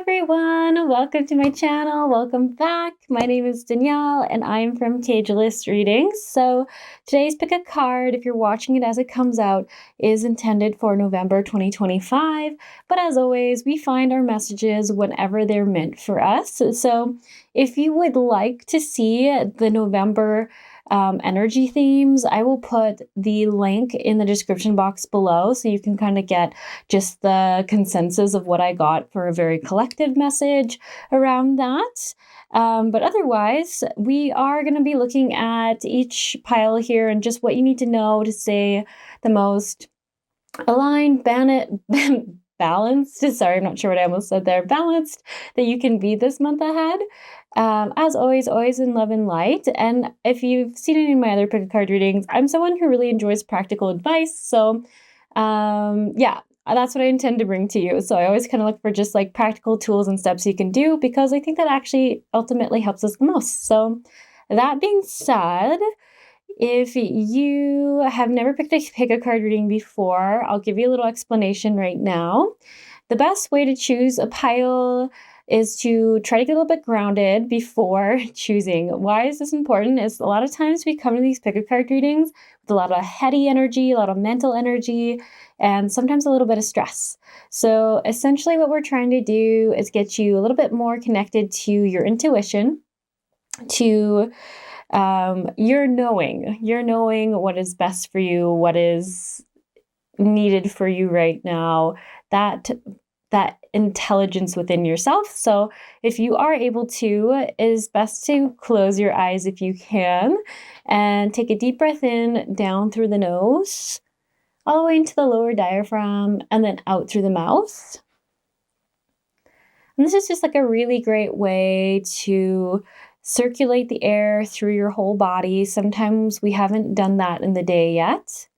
everyone, welcome to my channel, welcome back. My name is Danielle and I'm from Tageless Readings. So today's pick a card, if you're watching it as it comes out, is intended for November 2025. But as always, we find our messages whenever they're meant for us. So if you would like to see the November energy themes, I will put the link in the description box below so you can kind of get just the consensus of what I got for a very collective message around that. But otherwise, we are going to be looking at each pile here and just what you need to know to stay the most aligned, balanced, sorry, I'm not sure what I almost said there, balanced, that you can be this month ahead. As always in love and light. And if you've seen any of my other pick a card readings, I'm someone who really enjoys practical advice. So yeah, that's what I intend to bring to you. So I always kind of look for just like practical tools and steps you can do, because I think that actually ultimately helps us the most. So that being said, if you have never pick a card reading before, I'll give you a little explanation right now. The best way to choose a pile is to try to get a little bit grounded before choosing. Why is this important? Is a lot of times we come to these pick a card readings with a lot of heady energy, a lot of mental energy, and sometimes a little bit of stress. So essentially what we're trying to do is get you a little bit more connected to your intuition, to you're knowing what is best for you, what is needed for you right now, that intelligence within yourself. So if you are able to, it is best to close your eyes if you can and take a deep breath in, down through the nose, all the way into the lower diaphragm, and then out through the mouth. And this is just like a really great way to circulate the air through your whole body. Sometimes we haven't done that in the day yet.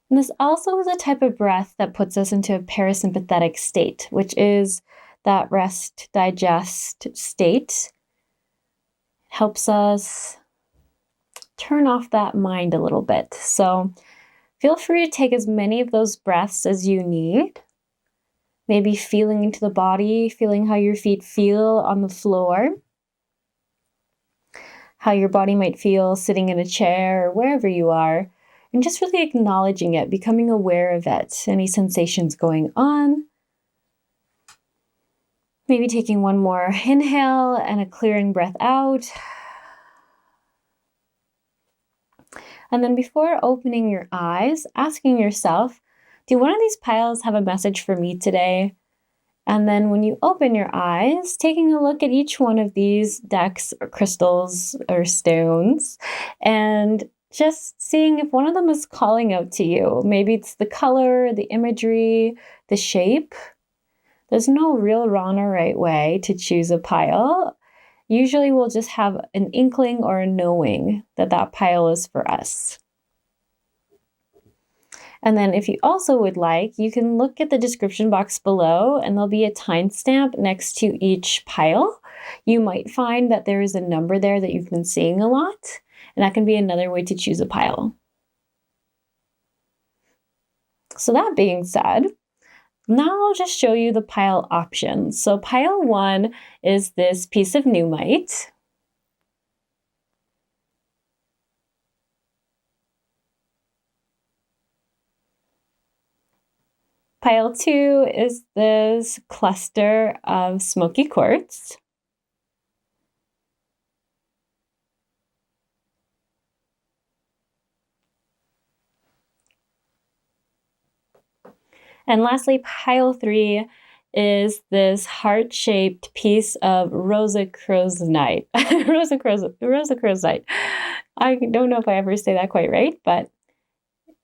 And this also is a type of breath that puts us into a parasympathetic state, which is that rest, digest state. It helps us turn off that mind a little bit. So feel free to take as many of those breaths as you need. Maybe feeling into the body, feeling how your feet feel on the floor, how your body might feel sitting in a chair or wherever you are. And just really acknowledging it, becoming aware of it, any sensations going on. Maybe taking one more inhale and a clearing breath out. And then before opening your eyes, asking yourself, do one of these piles have a message for me today? And then when you open your eyes, taking a look at each one of these decks or crystals or stones and just seeing if one of them is calling out to you. Maybe it's the color, the imagery, the shape. There's no real wrong or right way to choose a pile. Usually we'll just have an inkling or a knowing that that pile is for us. And then if you also would like, you can look at the description box below and there'll be a timestamp next to each pile. You might find that there is a number there that you've been seeing a lot. And that can be another way to choose a pile. So that being said, now I'll just show you the pile options. So pile 1 is this piece of Nummite. Pile 2 is this cluster of Smokey Quartz. And lastly, pile 3 is this heart-shaped piece of Rhodonite. Rhodonite. I don't know if I ever say that quite right, but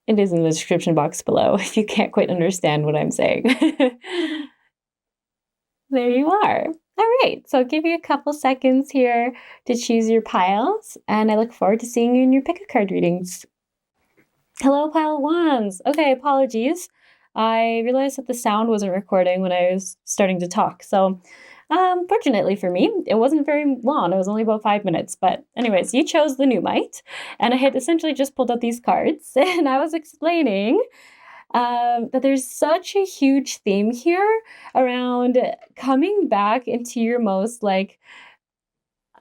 it is in the description box below if you can't quite understand what I'm saying. There you are. All right, so I'll give you a couple seconds here to choose your piles, and I look forward to seeing you in your pick a card readings. Hello, pile 1s. Okay, apologies. I realized that the sound wasn't recording when I was starting to talk. So fortunately for me, it wasn't very long. It was only about 5 minutes. But anyways, you chose the Nummite. And I had essentially just pulled out these cards. And I was explaining that there's such a huge theme here around coming back into your most like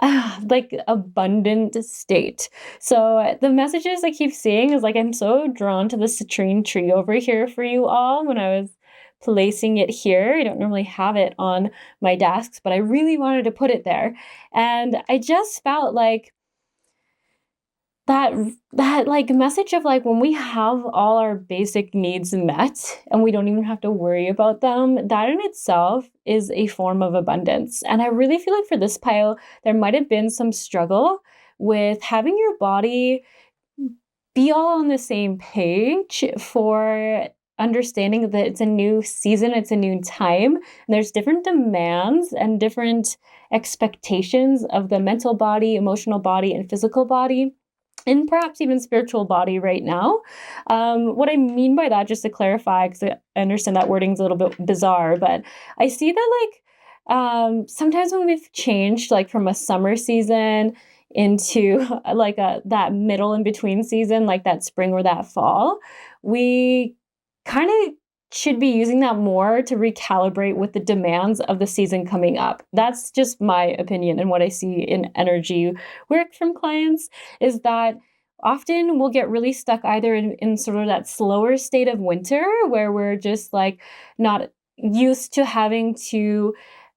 abundant state. So the messages I keep seeing is like I'm so drawn to the citrine tree over here for you all. When I was placing it here, I don't normally have it on my desks, but I really wanted to put it there. And I just felt like that that like message of like when we have all our basic needs met and we don't even have to worry about them, that in itself is a form of abundance. And I really feel like for this pile there might have been some struggle with having your body be all on the same page for understanding that it's a new season, it's a new time, and there's different demands and different expectations of the mental body, emotional body, and physical body, and perhaps even spiritual body right now. What I mean by that, just to clarify, because I understand that wording's a little bit bizarre, but I see that sometimes when we've changed like from a summer season into that middle in between season, like that spring or that fall, we kind of should be using that more to recalibrate with the demands of the season coming up. That's just my opinion, and what I see in energy work from clients is that often we'll get really stuck either in sort of that slower state of winter where we're just like not used to having to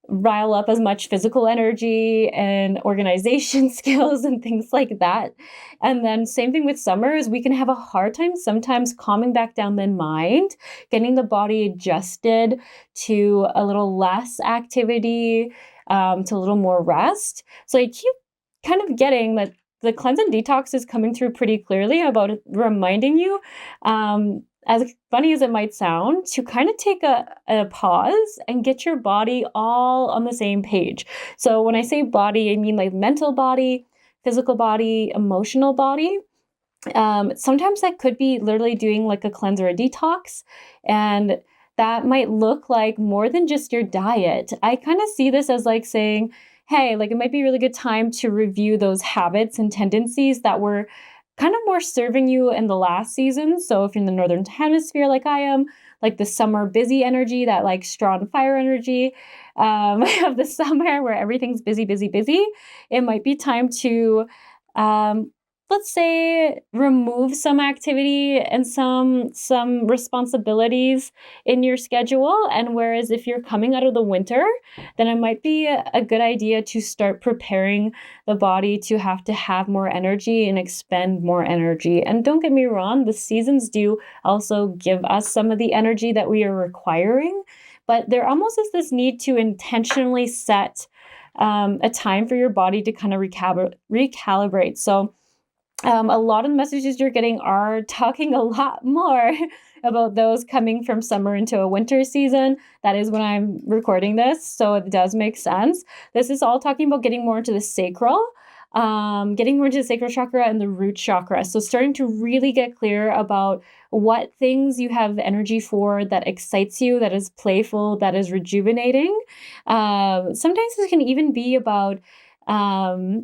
rile up as much physical energy and organization skills and things like that. And then same thing with summer is we can have a hard time sometimes calming back down the mind, getting the body adjusted to a little less activity, to a little more rest. So I keep kind of getting that the cleanse and detox is coming through pretty clearly about reminding you, as funny as it might sound, to kind of take a pause and get your body all on the same page. So when I say body, I mean like mental body, physical body, emotional body. Sometimes that could be literally doing like a cleanse or a detox. And that might look like more than just your diet. I kind of see this as like saying, hey, like it might be a really good time to review those habits and tendencies that were kind of more serving you in the last season. So if you're in the Northern Hemisphere like I am, like the summer busy energy, that like straw and fire energy of the summer where everything's busy, busy, busy, it might be time to let's say remove some activity and some responsibilities in your schedule. And whereas if you're coming out of the winter, then it might be a good idea to start preparing the body to have more energy and expend more energy. And don't get me wrong, the seasons do also give us some of the energy that we are requiring, but there almost is this need to intentionally set a time for your body to kind of recalibrate. So a lot of the messages you're getting are talking a lot more about those coming from summer into a winter season. That is when I'm recording this, so it does make sense. This is all talking about getting more into the sacral, getting more into the sacral chakra and the root chakra. So starting to really get clear about what things you have energy for that excites you, that is playful, that is rejuvenating. Sometimes this can even be about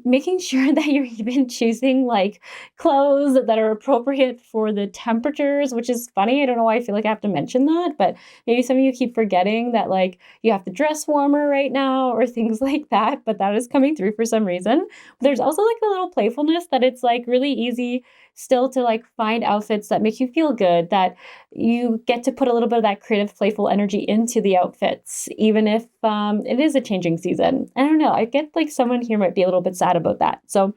making sure that you're even choosing like clothes that are appropriate for the temperatures, which is funny. I don't know why I feel like I have to mention that, but maybe some of you keep forgetting that like you have to dress warmer right now or things like that, but that is coming through for some reason. There's also like a little playfulness that it's like really easy still to like find outfits that make you feel good, that you get to put a little bit of that creative, playful energy into the outfits, even if it is a changing season. I don't know. I get like someone here might be a little bit sad about that. So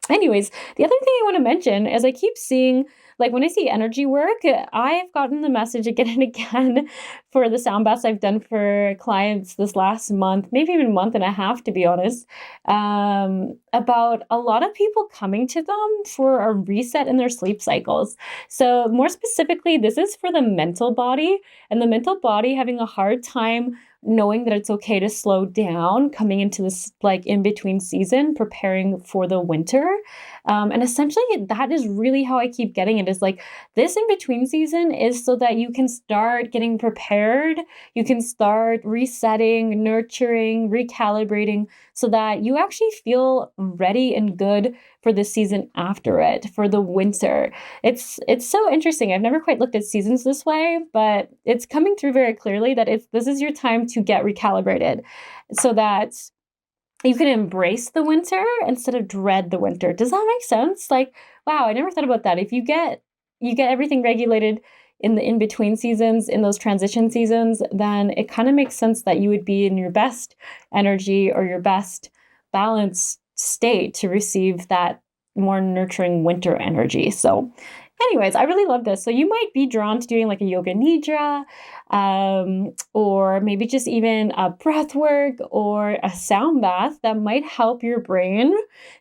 anyways, the other thing I want to mention is I keep seeing, like when I see energy work, I've gotten the message again and again for the sound baths I've done for clients this last month, maybe even a month and a half, to be honest, about a lot of people coming to them for a reset in their sleep cycles. So more specifically, this is for the mental body, and the mental body having a hard time knowing that it's okay to slow down coming into this like in between season, preparing for the winter. And essentially that is really how I keep getting it, is like this in between season is so that you can start getting prepared. You can start resetting, nurturing, recalibrating so that you actually feel ready and good for the season after it, for the winter. It's so interesting. I've never quite looked at seasons this way, but it's coming through very clearly that this is your time to get recalibrated so that you can embrace the winter instead of dread the winter. Does that make sense? Like, wow, I never thought about that. If you get everything regulated in the in-between seasons, in those transition seasons, then it kind of makes sense that you would be in your best energy or your best balanced state to receive that more nurturing winter energy. So anyways, I really love this. So you might be drawn to doing like a yoga nidra, or maybe just even a breath work or a sound bath that might help your brain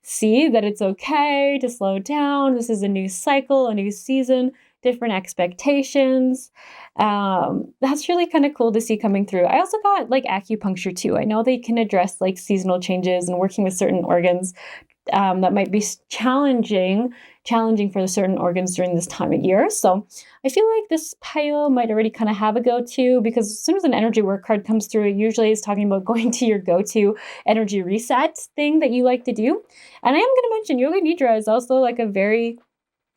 see that it's okay to slow down. This is a new cycle, a new season, different expectations. That's really kind of cool to see coming through. I also got like acupuncture too. I know they can address like seasonal changes and working with certain organs that might be challenging for certain organs during this time of year. So I feel like this pile might already kind of have a go-to, because as soon as an energy work card comes through, it usually is talking about going to your go-to energy reset thing that you like to do. And I am going to mention yoga nidra is also like a very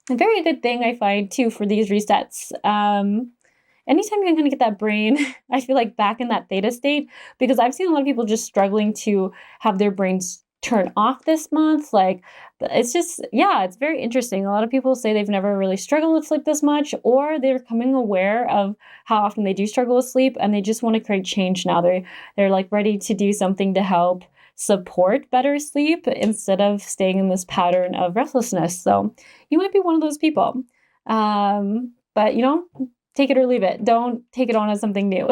good thing I find too for these resets. Anytime you can kind of get that brain, I feel like back in that theta state, because I've seen a lot of people just struggling to have their brains turn off this month. Like, it's just, yeah, it's very interesting. A lot of people say they've never really struggled with sleep this much, or they're becoming aware of how often they do struggle with sleep, and they just want to create change now. They're like ready to do something to help support better sleep instead of staying in this pattern of restlessness. So you might be one of those people. But take it or leave it. Don't take it on as something new.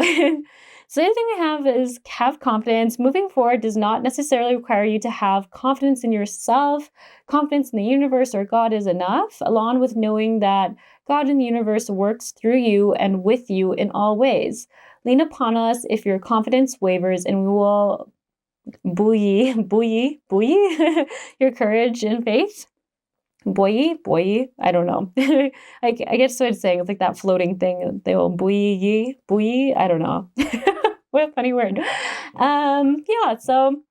So the other thing I have is have confidence. Moving forward does not necessarily require you to have confidence in yourself. Confidence in the universe or God is enough, along with knowing that God in the universe works through you and with you in all ways. Lean upon us if your confidence wavers, and we will buoy your courage and faith. Buoy, I don't know. I guess what it's saying. It's like that floating thing. They will buoy, I don't know. What a funny word. Yeah, so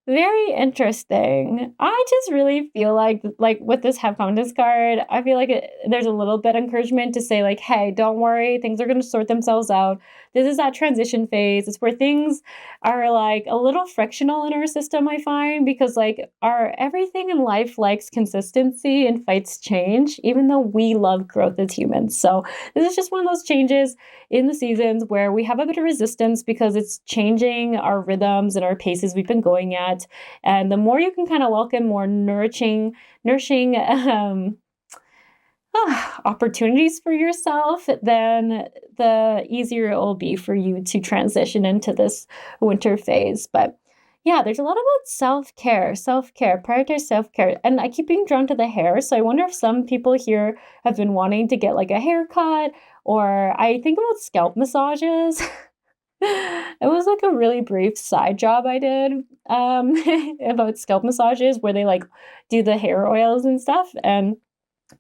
very interesting. I just really feel like with this have confidence card, I feel like there's a little bit of encouragement to say like, hey, don't worry, things are going to sort themselves out. This is that transition phase. It's where things are like a little frictional in our system, I find, because like our everything in life likes consistency and fights change, even though we love growth as humans. So this is just one of those changes in the seasons where we have a bit of resistance because it's changing our rhythms and our paces we've been going at. And the more you can kind of welcome more nourishing opportunities for yourself, then the easier it will be for you to transition into this winter phase. But yeah, there's a lot about self-care, prioritize self-care. And I keep being drawn to the hair. So I wonder if some people here have been wanting to get like a haircut, or I think about scalp massages. It was like a really brief side job I did about scalp massages where they like do the hair oils and stuff. And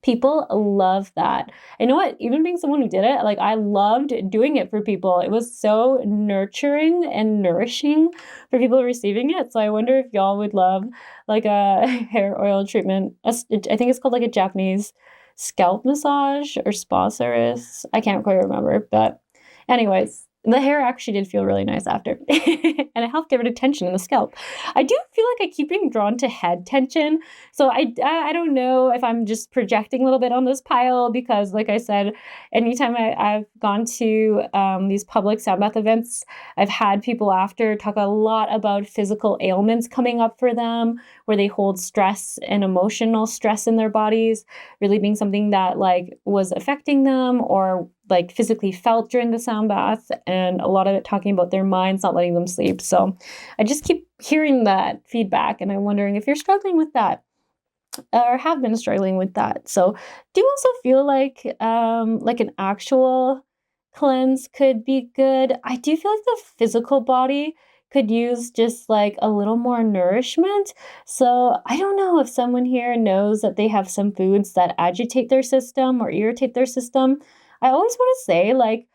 people love that. You know what? Even being someone who did it, like I loved doing it for people. It was so nurturing and nourishing for people receiving it. So I wonder if y'all would love like a hair oil treatment. I think it's called like a Japanese scalp massage or spa service. I can't quite remember, but anyways, the hair actually did feel really nice after, and it helped get rid of tension in the scalp. I do feel like I keep being drawn to head tension, so I don't know if I'm just projecting a little bit on this pile, because like I said, anytime I've gone to these public sound bath events, I've had people after talk a lot about physical ailments coming up for them, where they hold stress and emotional stress in their bodies, really being something that like was affecting them or like physically felt during the sound bath, and a lot of it talking about their minds not letting them sleep. So I just keep hearing that feedback, and I'm wondering if you're struggling with that or have been struggling with that. So do you also feel like an actual cleanse could be good? I do feel like the physical body could use just like a little more nourishment. So I don't know if someone here knows that they have some foods that agitate their system or irritate their system. I always want to say, like,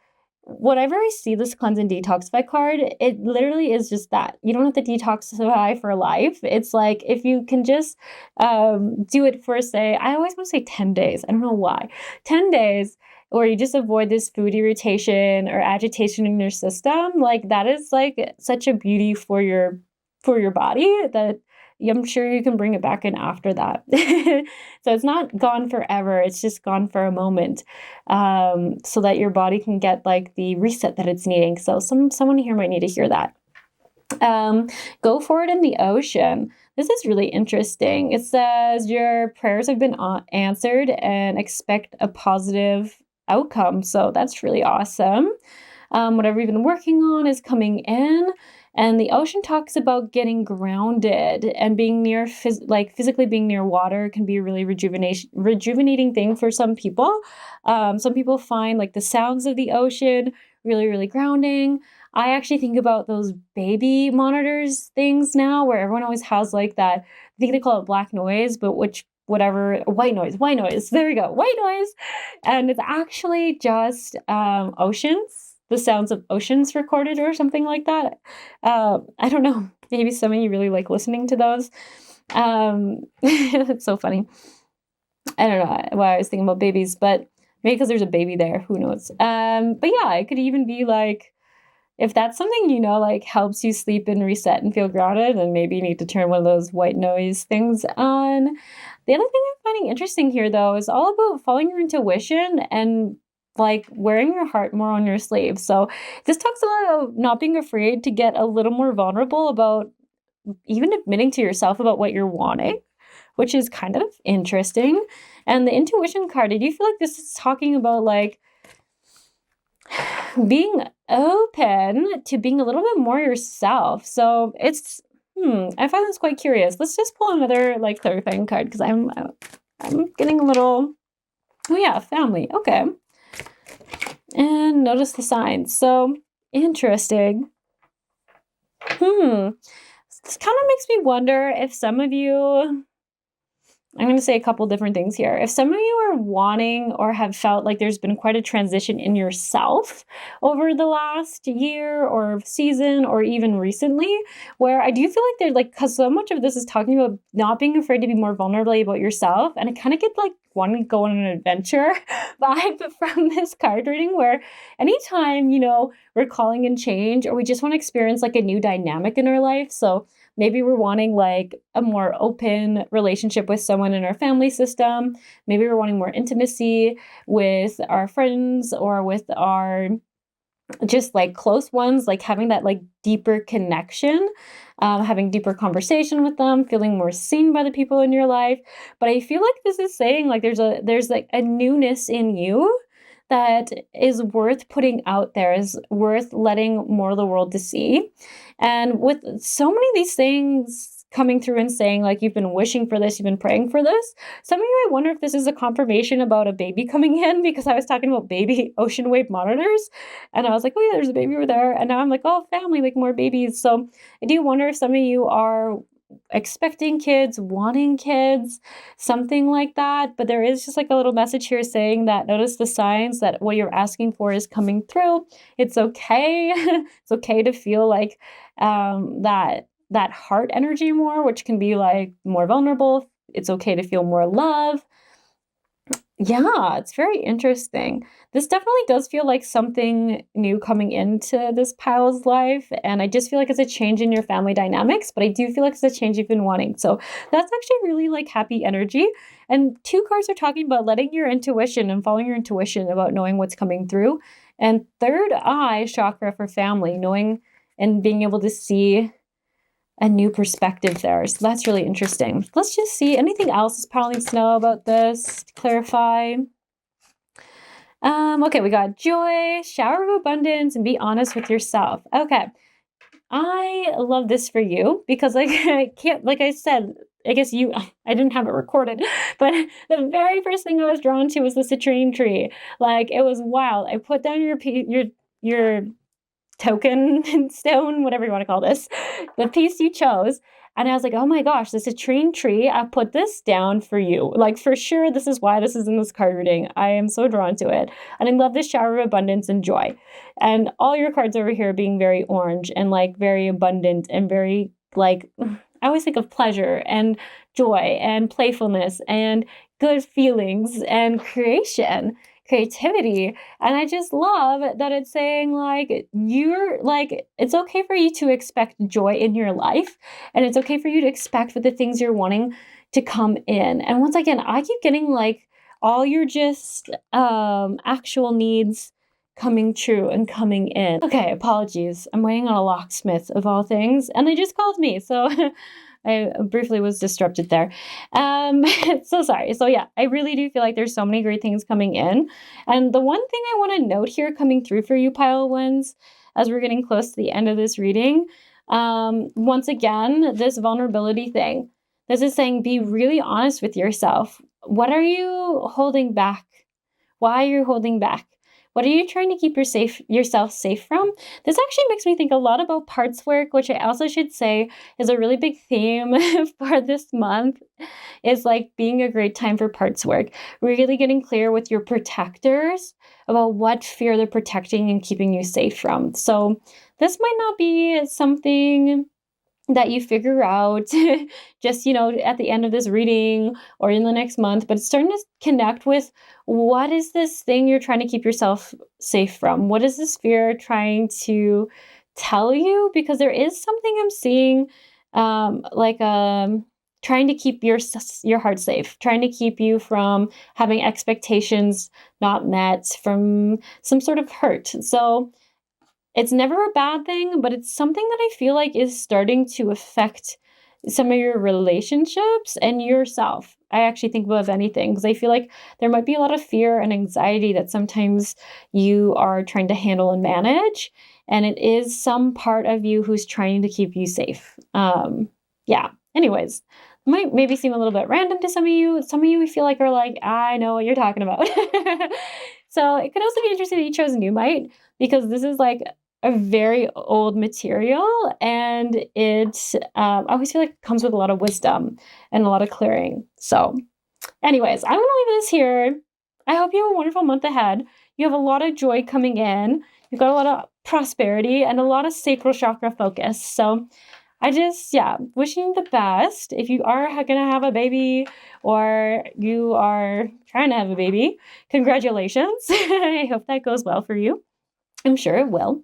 whenever I see this cleanse and detoxify card, it literally is just that. You don't have to detoxify for life. It's like if you can just do it for, say, I always want to say 10 days. I don't know why. 10 days where you just avoid this food irritation or agitation in your system, like that is like such a beauty for your body that I'm sure you can bring it back in after that. So it's not gone forever. It's just gone for a moment, so that your body can get like the reset that it's needing. So someone here might need to hear that. Go for it in the ocean. This is really interesting. It says your prayers have been answered and expect a positive outcome. So that's really awesome. Whatever you've been working on is coming in. And the ocean talks about getting grounded and being near, physically being near water can be a really rejuvenating thing for some people. Some people find like the sounds of the ocean really, really grounding. I actually think about those baby monitors things now where everyone always has like that, I think they call it black noise, but white noise. There we go, white noise. And it's actually just oceans. The sounds of oceans recorded or something like that. I don't know. Maybe some of you really like listening to those. It's so funny. I don't know why I was thinking about babies, but maybe because there's a baby there. Who knows? But yeah, it could even be like, if that's something, like helps you sleep and reset and feel grounded, then maybe you need to turn one of those white noise things on. The other thing I'm finding interesting here, though, is all about following your intuition and like wearing your heart more on your sleeve. So this talks a lot about not being afraid to get a little more vulnerable about even admitting to yourself about what you're wanting, which is kind of interesting. And the intuition card, I do feel like this is talking about like being open to being a little bit more yourself. So it's, I find this quite curious. Let's just pull another like clarifying card because I'm getting a little, oh yeah, family. Okay. And notice the signs. So interesting. This kind of makes me wonder if some of you, I'm going to say a couple different things here. If some of you are wanting or have felt like there's been quite a transition in yourself over the last year or season or even recently, where I do feel like there's like, because so much of this is talking about not being afraid to be more vulnerable about yourself. And I kind of get like wanting to go on an adventure vibe from this card reading where anytime, we're calling in change or we just want to experience like a new dynamic in our life. So maybe we're wanting like a more open relationship with someone in our family system. Maybe we're wanting more intimacy with our friends or with our just like close ones, like having that like deeper connection, having deeper conversation with them, feeling more seen by the people in your life. But I feel like this is saying like there's like a newness in you that is worth putting out there, is worth letting more of the world to see. And with so many of these things coming through and saying like you've been wishing for this, you've been praying for this, some of you I wonder if this is a confirmation about a baby coming in, because I was talking about baby ocean wave monitors and I was like, oh yeah, there's a baby over there, and now I'm like, oh, family, like more babies. So I do wonder if some of you are expecting kids, wanting kids, something like that. But there is just like a little message here saying that notice the signs that what you're asking for is coming through. It's okay. It's okay to feel like that heart energy more, which can be like more vulnerable. It's okay to feel more love. Yeah, it's very interesting. This definitely does feel like something new coming into this pal's life. And I just feel like it's a change in your family dynamics, but I do feel like it's a change you've been wanting. So that's actually really like happy energy. And two cards are talking about letting your intuition and following your intuition about knowing what's coming through. And third eye chakra for family, knowing and being able to see a new perspective there. So that's really interesting. Let's just see anything else this pal needs to know about this to clarify. Okay, we got joy, shower of abundance, and be honest with yourself. Okay. I love this for you because like I can't, like I said, I guess I didn't have it recorded, but the very first thing I was drawn to was the citrine tree. Like it was wild. I put down your token stone, whatever you want to call this, the piece you chose. And I was like, oh my gosh, this citrine tree. I put this down for you. Like, for sure, this is why this is in this card reading. I am so drawn to it. And I love this shower of abundance and joy. And all your cards over here being very orange and like very abundant and very like, I always think of pleasure and joy and playfulness and good feelings and creativity. And I just love that it's saying like, you're like, it's okay for you to expect joy in your life. And it's okay for you to expect for the things you're wanting to come in. And once again, I keep getting like all your just actual needs coming true and coming in. Okay, apologies. I'm waiting on a locksmith of all things, and they just called me. So I briefly was disrupted there. So sorry. So yeah, I really do feel like there's so many great things coming in. And the one thing I want to note here coming through for you, pile ones, as we're getting close to the end of this reading, once again, this vulnerability thing. This is saying be really honest with yourself. What are you holding back? Why are you holding back? What are you trying to keep yourself safe from? This actually makes me think a lot about parts work, which I also should say is a really big theme for this month, is like being a great time for parts work. Really getting clear with your protectors about what fear they're protecting and keeping you safe from. So this might not be something that you figure out just, at the end of this reading or in the next month, but it's starting to connect with what is this thing you're trying to keep yourself safe from? What is this fear trying to tell you? Because there is something I'm seeing, trying to keep your heart safe, trying to keep you from having expectations not met, from some sort of hurt. So it's never a bad thing, but it's something that I feel like is starting to affect some of your relationships and yourself. I actually think above anything, because I feel like there might be a lot of fear and anxiety that sometimes you are trying to handle and manage. And it is some part of you who's trying to keep you safe. Yeah. Anyways, it might maybe seem a little bit random to some of you. Some of you we feel like are like, I know what you're talking about. So it could also be interesting that you chose Nummite, because this is like a very old material, and it I always feel like it comes with a lot of wisdom and a lot of clearing. So anyways, I'm gonna leave this here. I hope you have a wonderful month ahead. You have a lot of joy coming in. You've got a lot of prosperity and a lot of sacral chakra focus. So I just, wishing you the best. If you are gonna have a baby or you are trying to have a baby, congratulations. I hope that goes well for you. I'm sure it will.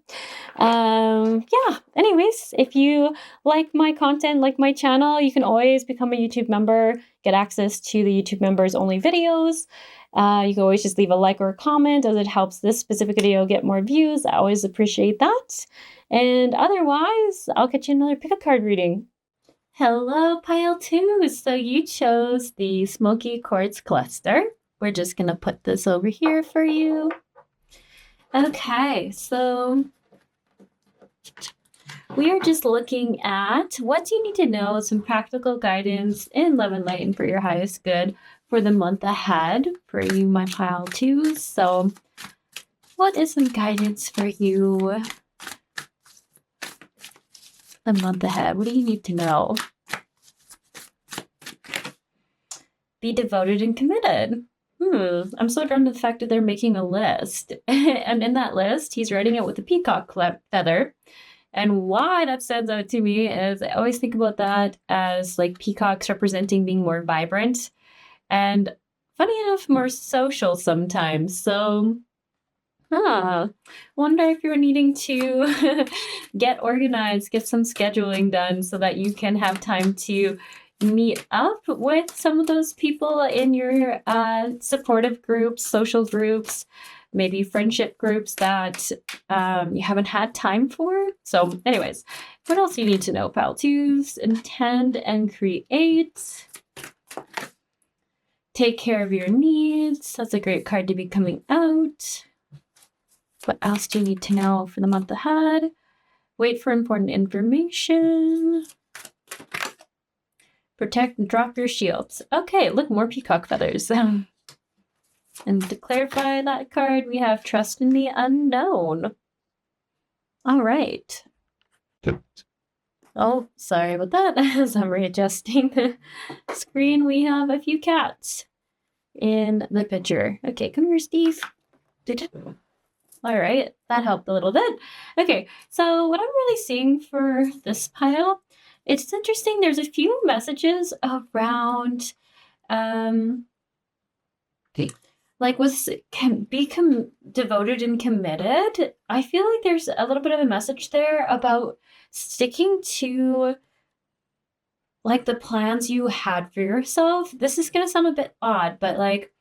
Anyways, if you like my content, like my channel, you can always become a YouTube member, get access to the YouTube members only videos. You can always just leave a like or a comment, as it helps this specific video get more views. I always appreciate that. And otherwise, I'll catch you in another pick-up card reading. Hello, pile 2. So you chose the Smokey Quartz cluster. We're just going to put this over here for you. Okay, so we are just looking at what do you need to know, some practical guidance in Love and Light for your highest good for the month ahead for you, my pile 2s. So what is some guidance for you the month ahead? What do you need to know? Be devoted and committed. I'm so drawn to the fact that they're making a list. And in that list, he's writing it with a peacock feather. And why that stands out to me is I always think about that as like peacocks representing being more vibrant and, funny enough, more social sometimes. So, wonder if you're needing to get organized, get some scheduling done so that you can have time to meet up with some of those people in your supportive groups, social groups, maybe friendship groups that you haven't had time for. So anyways, what else do you need to know, pal? Twos, intend and create. Take care of your needs. That's a great card to be coming out. What else do you need to know for the month ahead? Wait for important information. Protect and drop your shields. Okay, look, more peacock feathers. And to clarify that card, we have trust in the unknown. All right. Oh, sorry about that. As I'm readjusting the screen, we have a few cats in the picture. Okay, come here, Steve. All right, that helped a little bit. Okay, so what I'm really seeing for this pile, it's interesting. There's a few messages around, like devoted and committed. I feel like there's a little bit of a message there about sticking to like the plans you had for yourself. This is gonna sound a bit odd, but like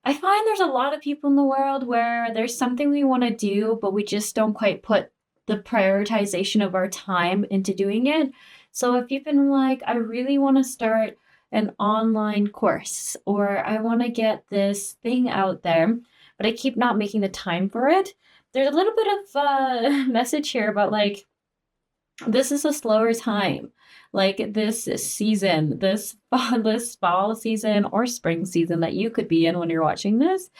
I find there's a lot of people in the world where there's something we want to do, but we just don't quite put the prioritization of our time into doing it. So if you've been like, I really want to start an online course, or I want to get this thing out there, but I keep not making the time for it, there's a little bit of a message here about like, this is a slower time. Like this season, this fall season or spring season that you could be in when you're watching this.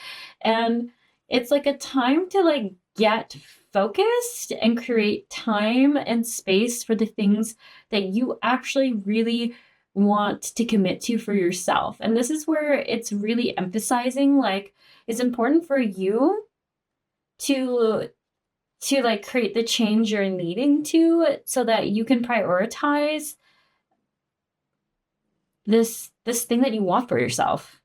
And it's like a time to like get focused and create time and space for the things that you actually really want to commit to for yourself. And this is where it's really emphasizing like it's important for you to like create the change you're needing to so that you can prioritize this thing that you want for yourself.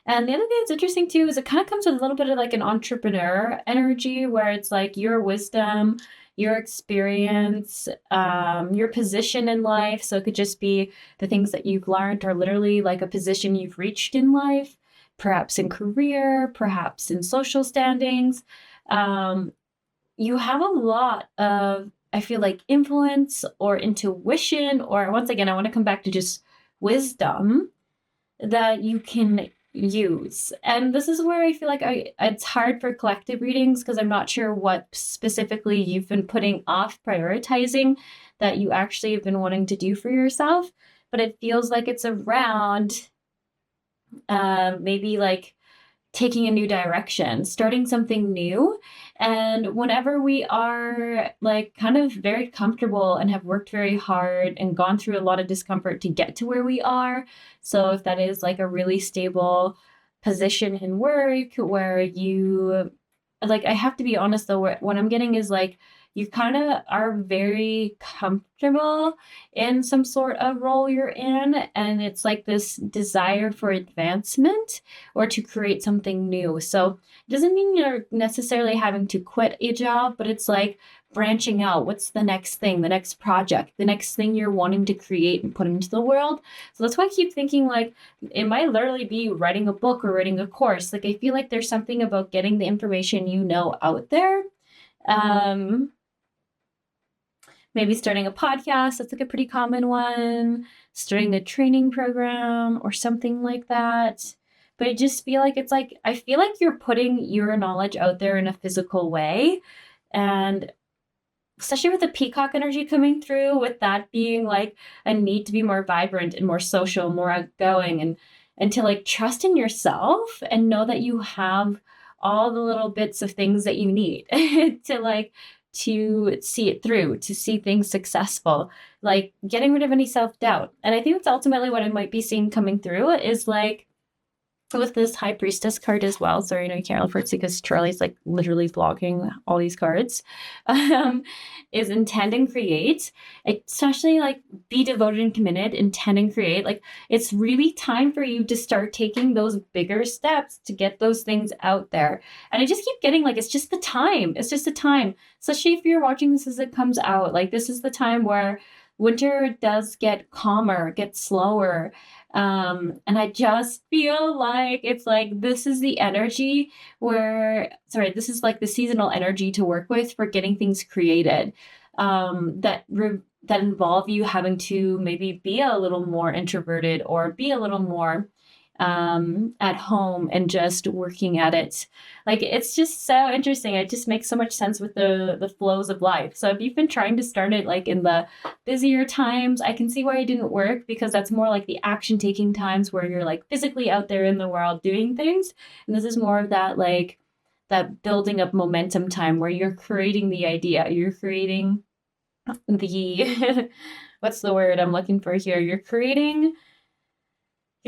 And the other thing that's interesting too is it kind of comes with a little bit of like an entrepreneur energy where it's like your wisdom, your experience, your position in life. So it could just be the things that you've learned or literally like a position you've reached in life, perhaps in career, perhaps in social standings. You have a lot of, I feel like, influence or intuition, or once again, I want to come back to just wisdom that you can use. And this is where I feel like it's hard for collective readings because I'm not sure what specifically you've been putting off prioritizing that you actually have been wanting to do for yourself. But it feels like it's around maybe like taking a new direction, starting something new. And whenever we are like kind of very comfortable and have worked very hard and gone through a lot of discomfort to get to where we are, so if that is like a really stable position in work where you like, I have to be honest though, what I'm getting is like you kind of are very comfortable in some sort of role you're in, and it's like this desire for advancement or to create something new. So it doesn't mean you're necessarily having to quit a job, but it's like branching out. What's the next thing, the next project, the next thing you're wanting to create and put into the world? So that's why I keep thinking like it might literally be writing a book or writing a course. Like I feel like there's something about getting the information you know out there. Maybe starting a podcast, that's like a pretty common one, starting a training program or something like that. But I just feel like it's like, I feel like you're putting your knowledge out there in a physical way. And especially with the peacock energy coming through, with that being like a need to be more vibrant and more social, more outgoing, and to like trust in yourself and know that you have all the little bits of things that you need to like to see it through, to see things successful, like getting rid of any self-doubt. And I think that's ultimately what I might be seeing coming through is like with this High Priestess card as well. Sorry, no, you can't refer to because Charlie's like literally vlogging all these cards. Is intend and create, especially like be devoted and committed, intend and create. Like it's really time for you to start taking those bigger steps to get those things out there. And I just keep getting like, it's just the time. It's just the time. Especially if you're watching this as it comes out, like this is the time where winter does get calmer, get slower. And I just feel like it's like this is the energy this is like the seasonal energy to work with for getting things created that involve you having to maybe be a little more introverted or be a little more at home and just working at it. Like it's just so interesting. It just makes so much sense with the flows of life. So if you've been trying to start it like in the busier times, I can see why it didn't work because that's more like the action taking times where you're like physically out there in the world doing things. And this is more of that like that building up momentum time where you're creating the idea, you're creating the, what's the word I'm looking for here? You're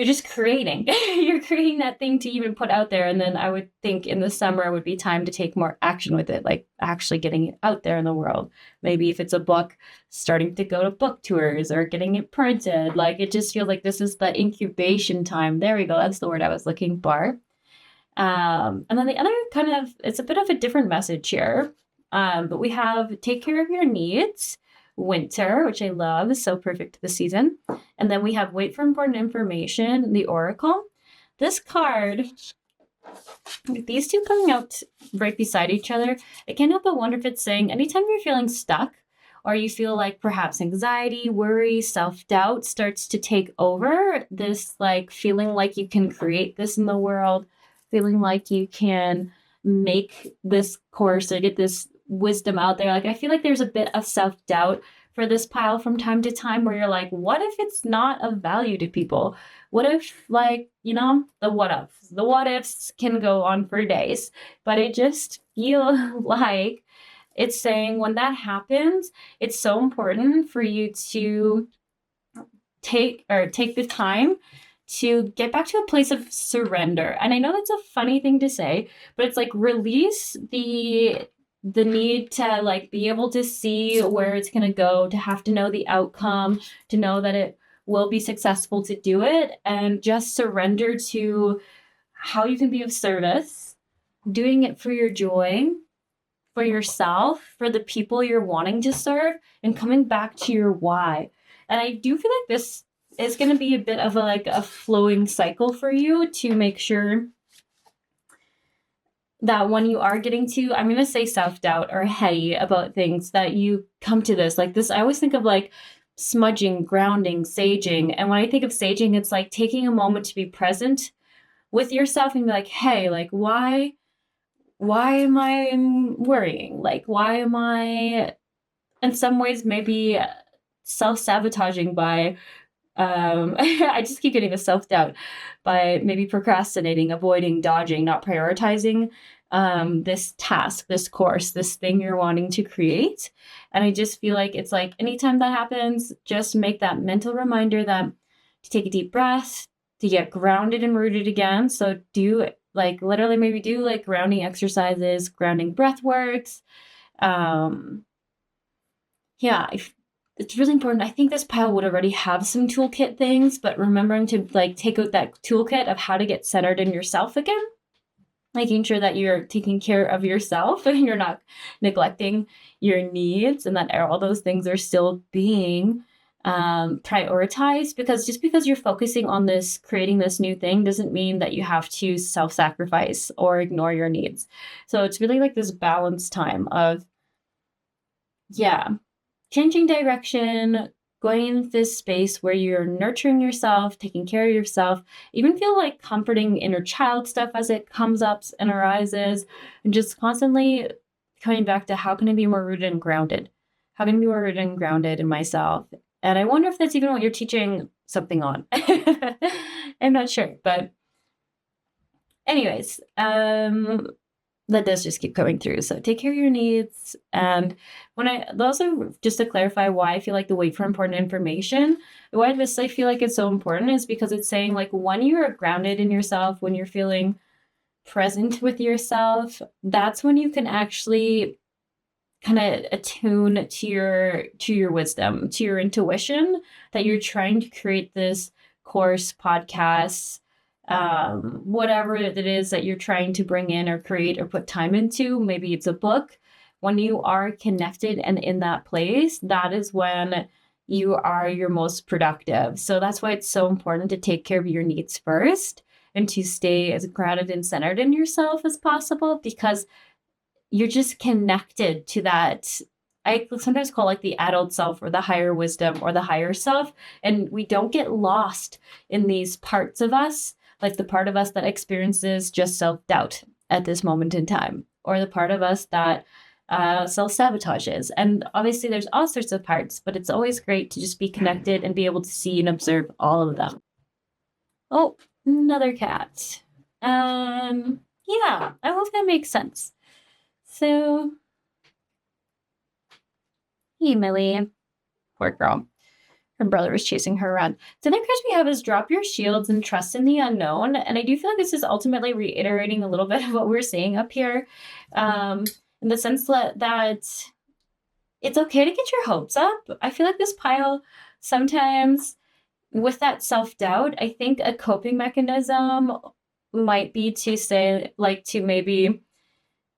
just creating. You're creating that thing to even put out there. And then I would think in the summer would be time to take more action with it, like actually getting it out there in the world. Maybe if it's a book, starting to go to book tours or getting it printed. Like it just feels like this is the incubation time. There we go. That's the word I was looking for. And then the other kind of, it's a bit of a different message here. But we have take care of your needs. Winter, which I love, is so perfect this season. And then we have wait for important information, the Oracle. This card, these two coming out right beside each other, I can't help but wonder if it's saying anytime you're feeling stuck or you feel like perhaps anxiety, worry, self-doubt starts to take over, this like feeling like you can create this in the world, feeling like you can make this course or get this wisdom out there. Like I feel like there's a bit of self-doubt for this pile from time to time where you're like, what if it's not of value to people? What if, like, you know, the what ifs can go on for days, but I just feel like it's saying when that happens, it's so important for you to take the time to get back to a place of surrender. And I know that's a funny thing to say, but it's like release the need to like be able to see where it's going to go, to have to know the outcome, to know that it will be successful to do it, and just surrender to how you can be of service, doing it for your joy, for yourself, for the people you're wanting to serve, and coming back to your why. And I do feel like this is going to be a bit of a flowing cycle for you to make sure that when you are getting to, I'm going to say self-doubt or heady about things, that you come to this. Like this, I always think of like smudging, grounding, saging. And when I think of saging, it's like taking a moment to be present with yourself and be like, hey, like, why am I worrying? Like, why am I, in some ways, maybe self-sabotaging by, I just keep getting a self-doubt by maybe procrastinating, avoiding, dodging, not prioritizing this task, this course, this thing you're wanting to create. And I just feel like it's like anytime that happens, just make that mental reminder that to take a deep breath, to get grounded and rooted again. So do like literally maybe do like grounding exercises, grounding breath works. Yeah, it's really important. I think this pile would already have some toolkit things, but remembering to like take out that toolkit of how to get centered in yourself again, making sure that you're taking care of yourself and you're not neglecting your needs, and that all those things are still being prioritized, because just because you're focusing on this, creating this new thing, doesn't mean that you have to self-sacrifice or ignore your needs. So it's really like this balanced time of, yeah, changing direction, going into this space where you're nurturing yourself, taking care of yourself, even feel like comforting inner child stuff as it comes up and arises, and just constantly coming back to how can I be more rooted and grounded? How can I be more rooted and grounded in myself? And I wonder if that's even what you're teaching something on. I'm not sure, but anyways, that does just keep coming through. So take care of your needs. And also just to clarify why I feel like the wait for important information, why I feel like it's so important is because it's saying like when you're grounded in yourself, when you're feeling present with yourself, that's when you can actually kind of attune to your wisdom, to your intuition, that you're trying to create this course, podcast, whatever it is that you're trying to bring in or create or put time into. Maybe it's a book. When you are connected and in that place, that is when you are your most productive. So that's why it's so important to take care of your needs first and to stay as grounded and centered in yourself as possible, because you're just connected to that. I sometimes call like the adult self or the higher wisdom or the higher self. And we don't get lost in these parts of us, like the part of us that experiences just self-doubt at this moment in time, or the part of us that self-sabotages. And obviously there's all sorts of parts, but it's always great to just be connected and be able to see and observe all of them. Oh, another cat. Yeah, I hope that makes sense. So, hey, Millie, poor girl. Her brother was chasing her around. So the next question we have is drop your shields and trust in the unknown. And I do feel like this is ultimately reiterating a little bit of what we're saying up here, in the sense that it's okay to get your hopes up. I feel like this pile sometimes, with that self-doubt, I think a coping mechanism might be to say, like, to maybe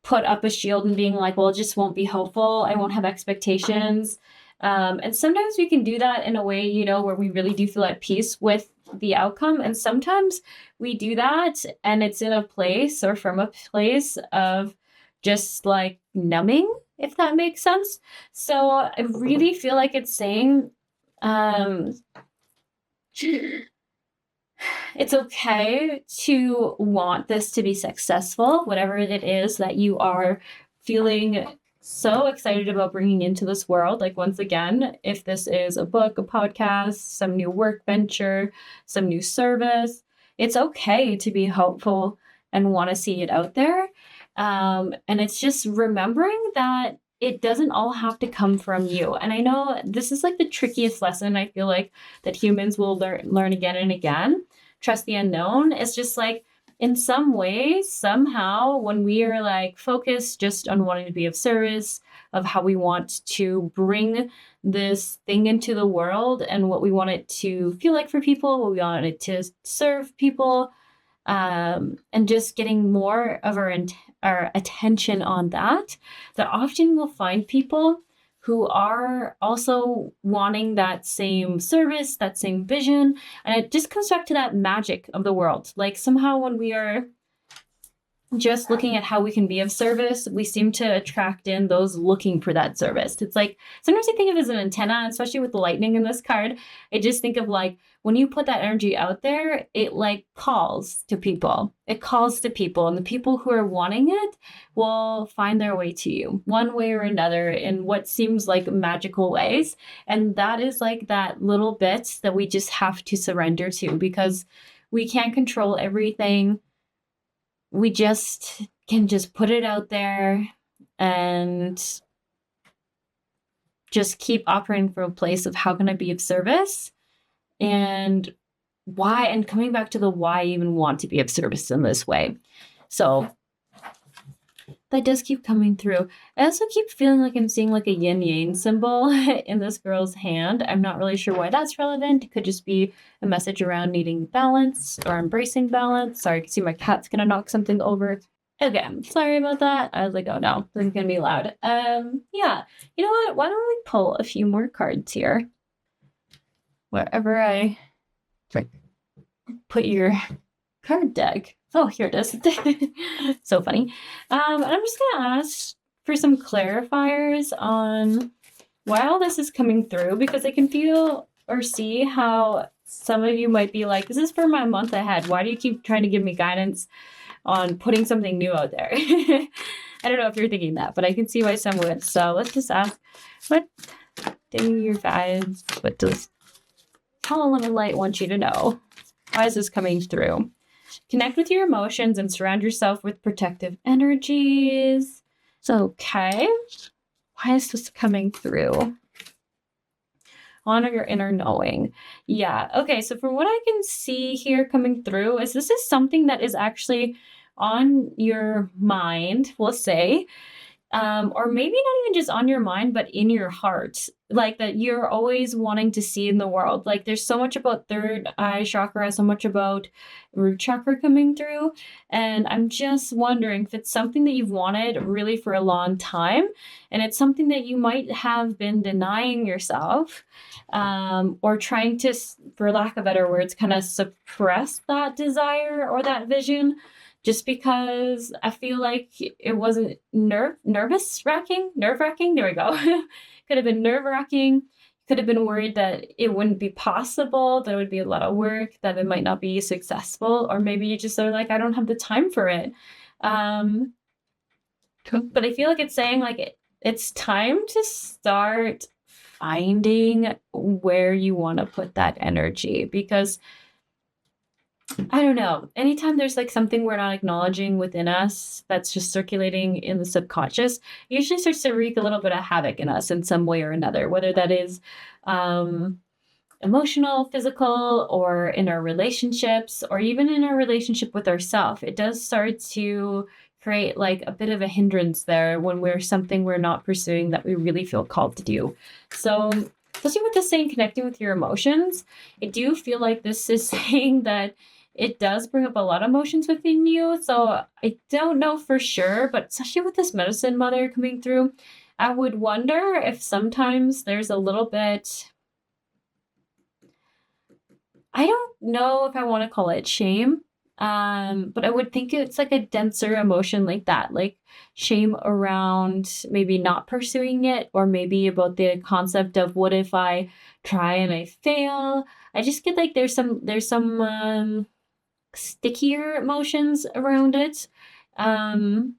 put up a shield and being like, well, it just won't be hopeful. I won't have expectations. And sometimes we can do that in a way, you know, where we really do feel at peace with the outcome. And sometimes we do that and it's in a place or from a place of just like numbing, if that makes sense. So I really feel like it's saying, it's okay to want this to be successful, whatever it is that you are feeling so excited about bringing into this world. Like, once again, if this is a book, a podcast, some new work venture, some new service, it's okay to be hopeful and want to see it out there. And it's just remembering that it doesn't all have to come from you. And I know this is like the trickiest lesson I feel like that humans will learn again and again. Trust the unknown. It's just like, in some ways, somehow, when we are like focused just on wanting to be of service, of how we want to bring this thing into the world and what we want it to feel like for people, what we want it to serve people, and just getting more of our attention on that, that often we'll find people who are also wanting that same service, that same vision. And it just comes back to that magic of the world. Like, somehow when we are just looking at how we can be of service, we seem to attract in those looking for that service. It's like, sometimes I think of it as an antenna, especially with the lightning in this card. I just think of like, when you put that energy out there, it like calls to people. It calls to people, and the people who are wanting it will find their way to you one way or another in what seems like magical ways. And that is like that little bit that we just have to surrender to, because we can't control everything. We just can just put it out there and just keep operating from a place of how can I be of service, and why, and coming back to the why I even want to be of service in this way. So that does keep coming through. I also keep feeling like I'm seeing like a yin yang symbol in this girl's hand. I'm not really sure why that's relevant. It could just be a message around needing balance or embracing balance. Sorry, I can see my cat's gonna knock something over. Okay, sorry about that. I was like, oh no, this is gonna be loud. Yeah, you know what? Why don't we pull a few more cards here? Wherever I put your card deck. Oh, here it is. So funny. And I'm just gonna ask for some clarifiers on why all this is coming through, because I can feel or see how some of you might be like, this is for my month ahead. Why do you keep trying to give me guidance on putting something new out there? I don't know if you're thinking that, but I can see why some would. So let's just ask, what do your guides, what does Tall Lemon Light want you to know? Why is this coming through? Connect with your emotions and surround yourself with protective energies. So, okay. Why is this coming through? Honor your inner knowing. Yeah. Okay. So from what I can see here coming through is this is something that is actually on your mind, we'll say, or maybe not even just on your mind, but in your heart, like that you're always wanting to see in the world. Like, there's so much about third eye chakra, so much about root chakra coming through. And I'm just wondering if it's something that you've wanted really for a long time, and it's something that you might have been denying yourself, or trying to, for lack of better words, kind of suppress that desire or that vision, just because I feel like it wasn't nerve-wracking. There we go. Could have been nerve-wracking. Could have been worried that it wouldn't be possible, that it would be a lot of work, that it might not be successful, or maybe you just are like, I don't have the time for it. But I feel like it's saying like it's time to start finding where you want to put that energy, because I don't know. Anytime there's like something we're not acknowledging within us that's just circulating in the subconscious, it usually starts to wreak a little bit of havoc in us in some way or another, whether that is emotional, physical, or in our relationships, or even in our relationship with ourselves. It does start to create like a bit of a hindrance there when we're something we're not pursuing that we really feel called to do. So, especially with this saying connecting with your emotions, I do feel like this is saying that it does bring up a lot of emotions within you. So I don't know for sure, but especially with this medicine mother coming through, I would wonder if sometimes there's a little bit, I don't know if I want to call it shame, but I would think it's like a denser emotion like that, like shame around maybe not pursuing it, or maybe about the concept of what if I try and I fail. I just get like there's some stickier emotions around it. I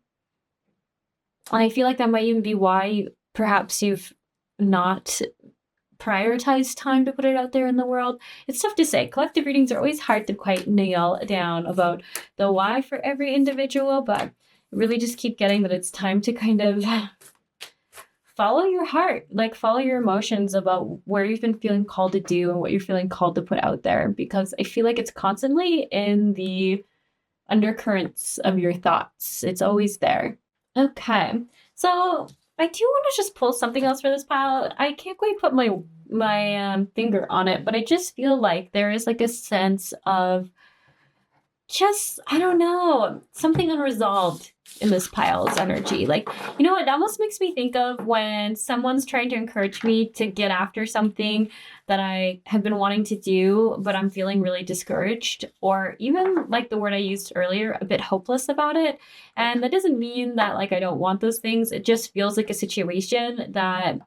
feel like that might even be why perhaps you've not prioritized time to put it out there in the world. It's tough to say. Collective readings are always hard to quite nail down about the why for every individual, but really just keep getting that it's time to kind of follow your heart, like follow your emotions about where you've been feeling called to do and what you're feeling called to put out there, because I feel like it's constantly in the undercurrents of your thoughts. It's always there. Okay. So I do want to just pull something else for this pile. I can't quite put my finger on it, but I just feel like there is like a sense of just, I don't know, something unresolved in this pile's energy. Like, you know, it almost makes me think of when someone's trying to encourage me to get after something that I have been wanting to do, but I'm feeling really discouraged, or even like the word I used earlier, a bit hopeless about it. And that doesn't mean that like I don't want those things. It just feels like a situation that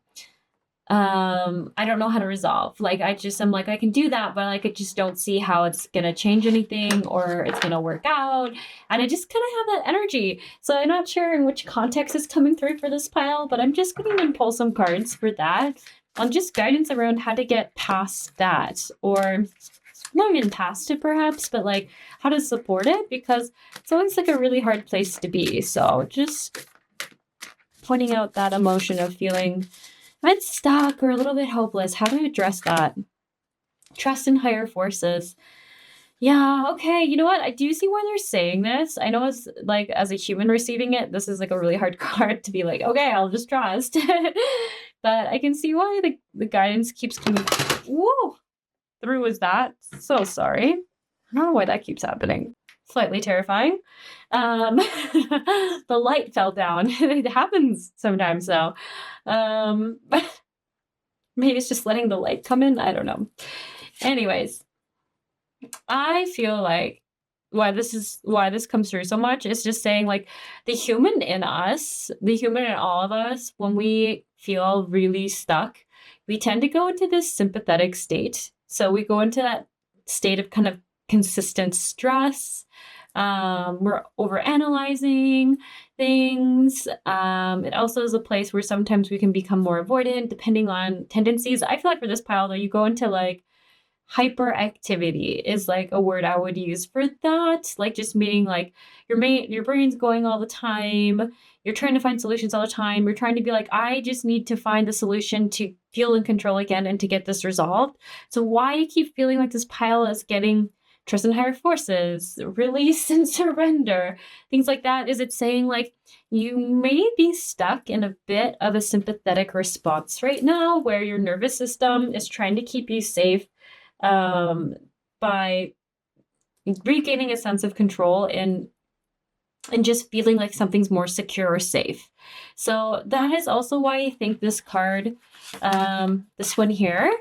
I don't know how to resolve. Like I'm like I can do that, but like I just don't see how it's gonna change anything or it's gonna work out. And I just kind of have that energy. So I'm not sure in which context is coming through for this pile, but I'm just going to pull some cards for that on just guidance around how to get past that, or not even past it perhaps, but like how to support it, because it's always like a really hard place to be. So just pointing out that emotion of feeling a bit stuck or a little bit hopeless, how to address that. Trust in higher forces. Yeah, okay. You know what? I do see why they're saying this. I know as like as a human receiving it, this is like a really hard card to be like, okay, I'll just trust. But I can see why the guidance keeps coming whoa, through as that. So sorry. I don't know why that keeps happening. Slightly terrifying. The light fell down. It happens sometimes though. But maybe it's just letting the light come in. I don't know. Anyways, I feel like why this comes through so much is just saying like the human in us, the human in all of us, when we feel really stuck, we tend to go into this sympathetic state. So we go into that state of kind of consistent stress. We're overanalyzing things. It also is a place where sometimes we can become more avoidant depending on tendencies. I feel like for this pile though, you go into like hyperactivity is like a word I would use for that. Like just meaning like your brain's going all the time. You're trying to find solutions all the time. You're trying to be like, I just need to find the solution to feel in control again and to get this resolved. So why you keep feeling like this pile is getting trust in higher forces, release and surrender, things like that? Is it saying like you may be stuck in a bit of a sympathetic response right now where your nervous system is trying to keep you safe by regaining a sense of control and just feeling like something's more secure or safe. So that is also why I think this card, this one here,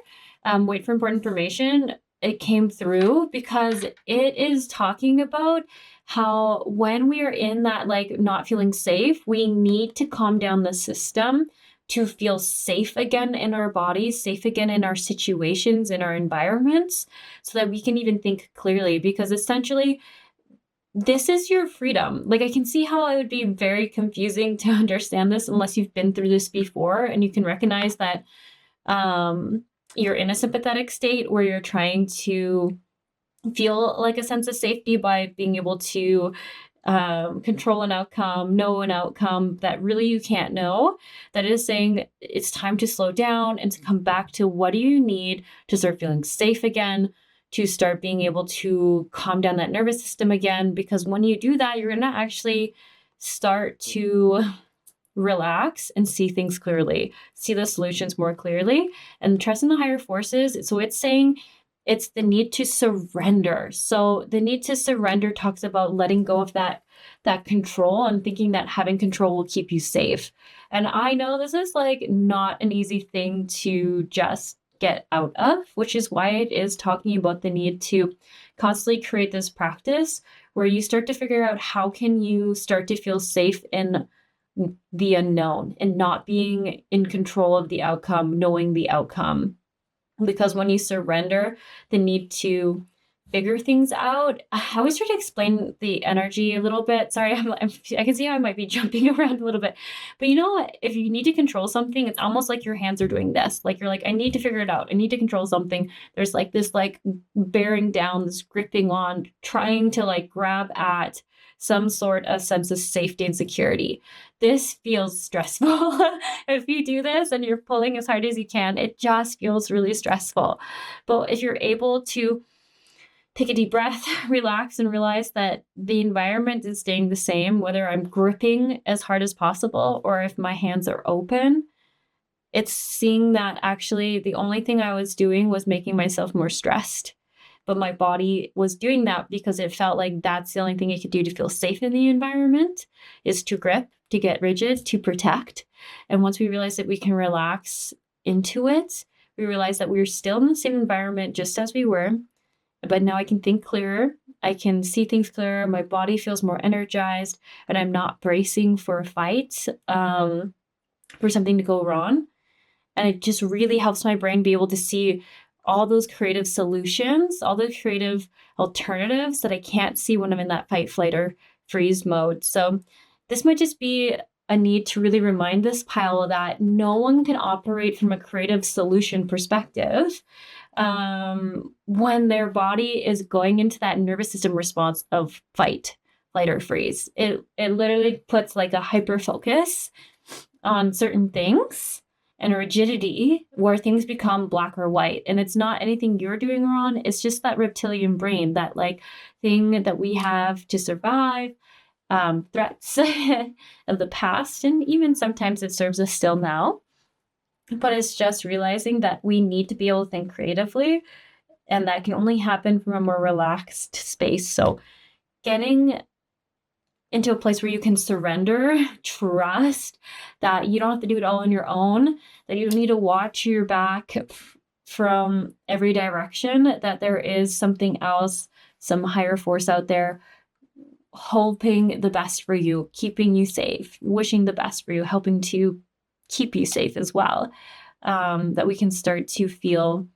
wait for important information, it came through because it is talking about how when we are in that like not feeling safe, we need to calm down the system to feel safe again in our bodies, safe again in our situations, in our environments, so that we can even think clearly. Because essentially, this is your freedom. Like, I can see how it would be very confusing to understand this unless you've been through this before and you can recognize that you're in a sympathetic state where you're trying to feel like a sense of safety by being able to control an outcome, know an outcome that really you can't know, that is saying it's time to slow down and to come back to what do you need to start feeling safe again, to start being able to calm down that nervous system again. Because when you do that, you're going to actually start to relax and see things clearly, see the solutions more clearly, and trust in the higher forces. So it's saying it's the need to surrender. So the need to surrender talks about letting go of that control and thinking that having control will keep you safe. And I know this is like not an easy thing to just get out of, which is why it is talking about the need to constantly create this practice where you start to figure out how can you start to feel safe in the unknown and not being in control of the outcome, knowing the outcome. Because when you surrender the need to figure things out, I always try to explain the energy a little bit. Sorry, I can see how I might be jumping around a little bit. But you know what? If you need to control something, it's almost like your hands are doing this. Like you're like, I need to figure it out. I need to control something. There's like this like bearing down, this gripping on, trying to like grab at some sort of sense of safety and security. This feels stressful. If you do this and you're pulling as hard as you can, it just feels really stressful. But if you're able to take a deep breath, relax, and realize that the environment is staying the same, whether I'm gripping as hard as possible or if my hands are open, it's seeing that actually the only thing I was doing was making myself more stressed. But my body was doing that because it felt like that's the only thing it could do to feel safe in the environment, is to grip, to get rigid, to protect. And once we realize that we can relax into it, we realize that we're still in the same environment just as we were, but now I can think clearer. I can see things clearer. My body feels more energized, and I'm not bracing for a fight, for something to go wrong. And it just really helps my brain be able to see all those creative solutions, all the creative alternatives that I can't see when I'm in that fight, flight, or freeze mode. So this might just be a need to really remind this pile that no one can operate from a creative solution perspective when their body is going into that nervous system response of fight, flight, or freeze. It literally puts like a hyper focus on certain things and rigidity where things become black or white. And it's not anything you're doing wrong. It's just that reptilian brain, that like thing that we have to survive, threats of the past. And even sometimes it serves us still now. But it's just realizing that we need to be able to think creatively, and that can only happen from a more relaxed space. So getting into a place where you can surrender, trust that you don't have to do it all on your own, that you don't need to watch your back from every direction, that there is something else, some higher force out there hoping the best for you, keeping you safe, wishing the best for you, helping to keep you safe as well. That we can start to feel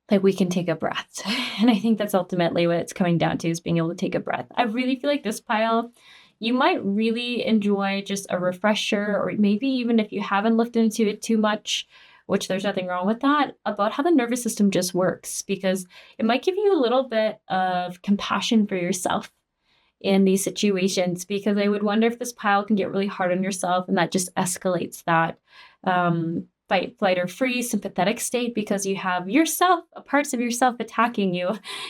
like we can take a breath. And I think that's ultimately what it's coming down to, is being able to take a breath. I really feel like this pile, you might really enjoy just a refresher, or maybe even if you haven't looked into it too much, which there's nothing wrong with that, about how the nervous system just works, because it might give you a little bit of compassion for yourself in these situations, because I would wonder if this pile can get really hard on yourself, and that just escalates that fight, flight, or freeze sympathetic state, because you have yourself, parts of yourself attacking you,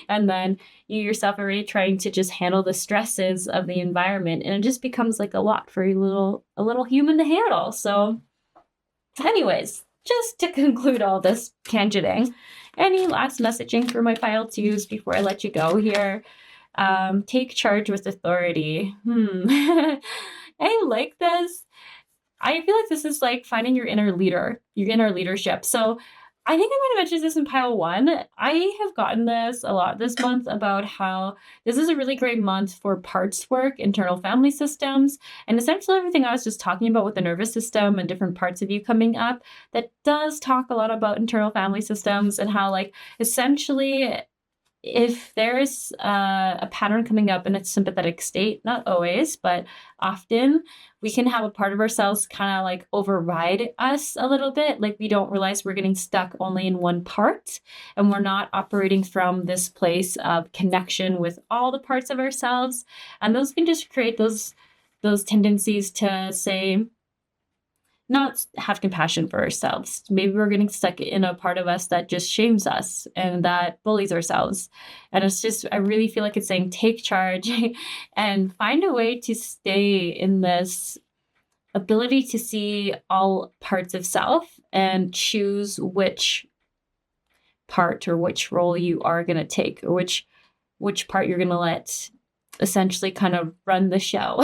and then you yourself are already trying to just handle the stresses of the environment, and it just becomes like a lot for a little human to handle. So anyways, just to conclude all this tangenting, any last messaging for my pile twos before I let you go here? Take charge with authority. I like this. I feel like this is like finding your inner leader, your inner leadership. So I think I might have mentioned this in pile one. I have gotten this a lot this month about how this is a really great month for parts work, internal family systems, and essentially everything I was just talking about with the nervous system and different parts of you coming up. That does talk a lot about internal family systems and how, like, essentially if there is a pattern coming up in a sympathetic state, not always, but often, we can have a part of ourselves kind of like override us a little bit. Like we don't realize we're getting stuck only in one part, and we're not operating from this place of connection with all the parts of ourselves. And those can just create those tendencies to say, not have compassion for ourselves. Maybe we're getting stuck in a part of us that just shames us and that bullies ourselves. And it's just, I really feel like it's saying, take charge and find a way to stay in this ability to see all parts of self and choose which part or which role you are going to take, or which part you're going to let essentially kind of run the show.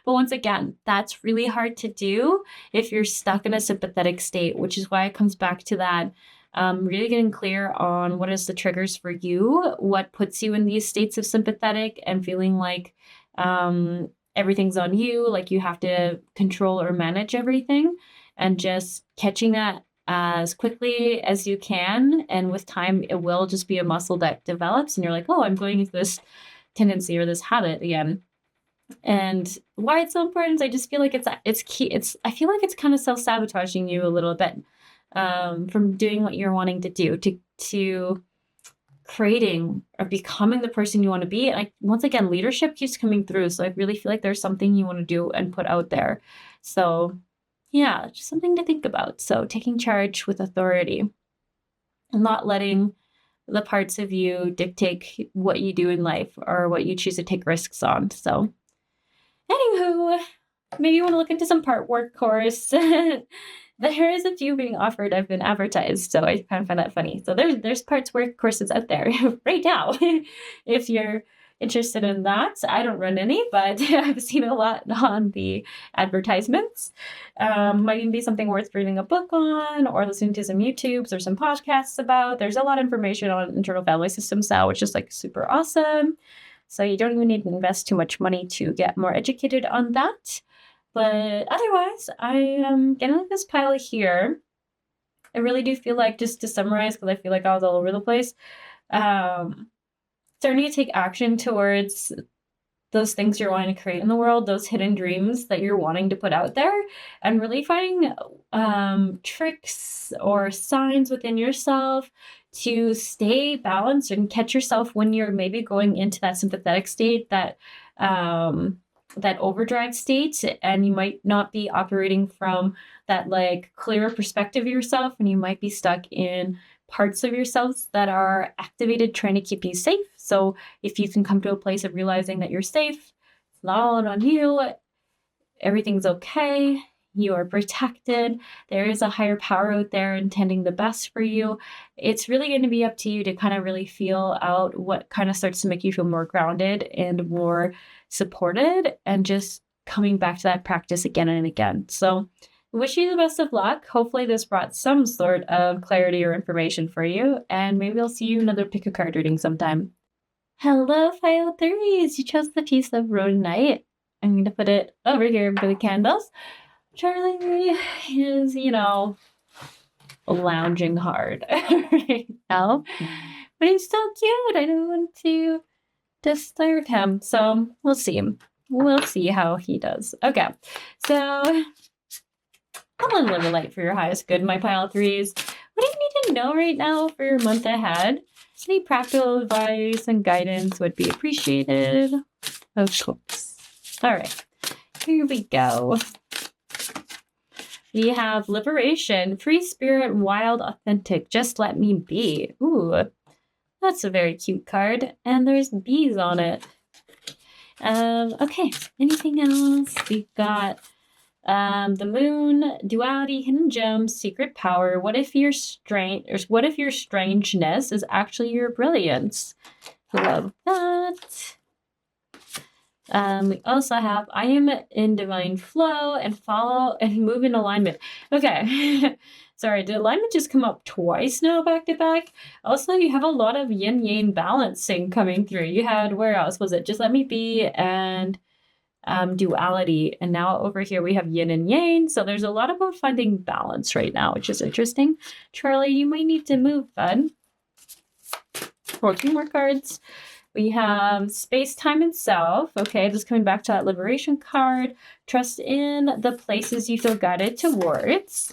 But once again, that's really hard to do if you're stuck in a sympathetic state, which is why it comes back to that. Really getting clear on what is the triggers for you, what puts you in these states of sympathetic and feeling like everything's on you, like you have to control or manage everything, and just catching that as quickly as you can. And with time, it will just be a muscle that develops and you're like, oh, I'm going into this tendency or this habit again. And why it's so important is I just feel like it's key. I feel like it's kind of self-sabotaging you a little bit from doing what you're wanting to do, to creating or becoming the person you want to be. And once again, leadership keeps coming through. So I really feel like there's something you want to do and put out there. So yeah, just something to think about. So taking charge with authority and not letting the parts of you dictate what you do in life or what you choose to take risks on. So anywho, maybe you want to look into some part work course. There is a few being offered. I've been advertised, so I kind of find that funny. So there's parts work courses out there right now. If you're interested in that, I don't run any, but I've seen a lot on the advertisements. Might even be something worth reading a book on or listening to some YouTubes or some podcasts about. There's a lot of information on internal family systems now, which is like super awesome. So you don't even need to invest too much money to get more educated on that. But otherwise, I am getting like this pile here. I really do feel like, just to summarize, because I feel like I was all over the place, starting to take action towards those things you're wanting to create in the world, those hidden dreams that you're wanting to put out there, and really finding tricks or signs within yourself to stay balanced and catch yourself when you're maybe going into that sympathetic state, that overdrive state, and you might not be operating from that like clearer perspective of yourself, and you might be stuck in parts of yourselves that are activated trying to keep you safe. So if you can come to a place of realizing that you're safe, it's not all on you, everything's okay, you are protected, there is a higher power out there intending the best for you, it's really going to be up to you to kind of really feel out what kind of starts to make you feel more grounded and more supported, and just coming back to that practice again and again. So wish you the best of luck. Hopefully this brought some sort of clarity or information for you, and maybe I'll see you in another pick a card reading sometime. Hello, File 3s. You chose the piece of Rhodonite. I'm going to put it over here for the candles. Charlie is, lounging hard right now, but he's so cute. I don't want to disturb him, so we'll see. We'll see how he does. Okay, so come on, live a light for your highest good, my pile 3s. What do you need to know right now for your month ahead? Any practical advice and guidance would be appreciated. Of course. All right, here we go. We have liberation, free spirit, wild, authentic, just let me be. Ooh, that's a very cute card. And there's bees on it. Okay, anything else? We've got the moon, duality, hidden gems, secret power. What if your strangeness is actually your brilliance? Love that. We also have I am in divine flow and follow and move in alignment. Okay. Sorry, did alignment just come up twice now back to back? Also, you have a lot of yin-yang balancing coming through. You had, where else was it? Just let me be and duality. And now over here we have yin and yang. So there's a lot about finding balance right now, which is interesting. Charlie, you might need to move, bud. pull 2 more cards. We have space, time, and self. Okay, just coming back to that liberation card. Trust in the places you feel guided towards.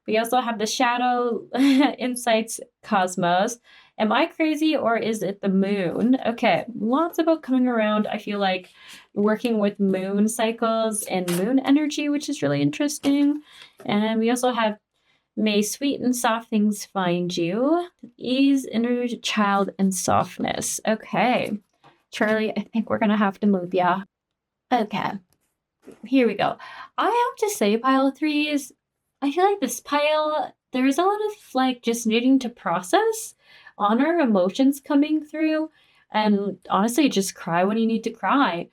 We also have the shadow, insights, cosmos. Am I crazy or is it the moon? Okay, lots about coming around. I feel like working with moon cycles and moon energy, which is really interesting. And we also have may sweet and soft things find you. Ease, inner child, and softness. Okay. Charlie, I think we're going to have to move ya. Okay. Here we go. I have to say, pile of threes, I feel like this pile, there's a lot of like just needing to process, honor emotions coming through, and honestly, just cry when you need to cry.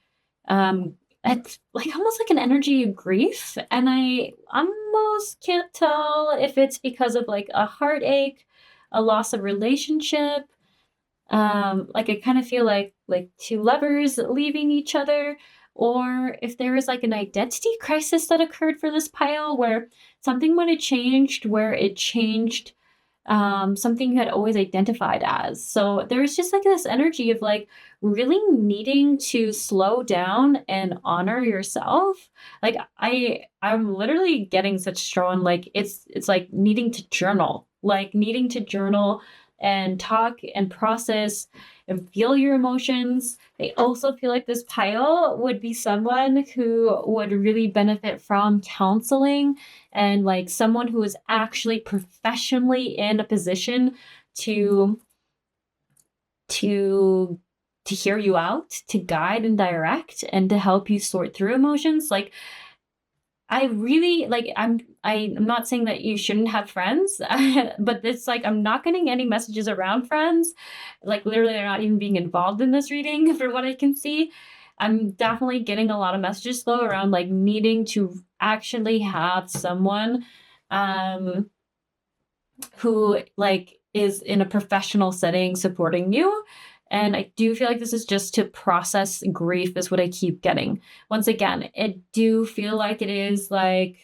It's like almost like an energy of grief, and I almost can't tell if it's because of like a heartache, a loss of relationship. Like I kind of feel like 2 lovers leaving each other, or if there is like an identity crisis that occurred for this pile where something might have changed, where it changed something you had always identified as. So there's just like this energy of like really needing to slow down and honor yourself. Like I'm literally getting such strong, like it's like needing to journal, and talk and process and feel your emotions. I also feel like this pile would be someone who would really benefit from counseling and like someone who is actually professionally in a position to hear you out, to guide and direct, and to help you sort through emotions. Like I really like I'm not saying that you shouldn't have friends, but it's like I'm not getting any messages around friends. Like literally they're not even being involved in this reading for what I can see. I'm definitely getting a lot of messages though around like needing to actually have someone who like is in a professional setting supporting you. And I do feel like this is just to process grief is what I keep getting. Once again, it do feel like it is like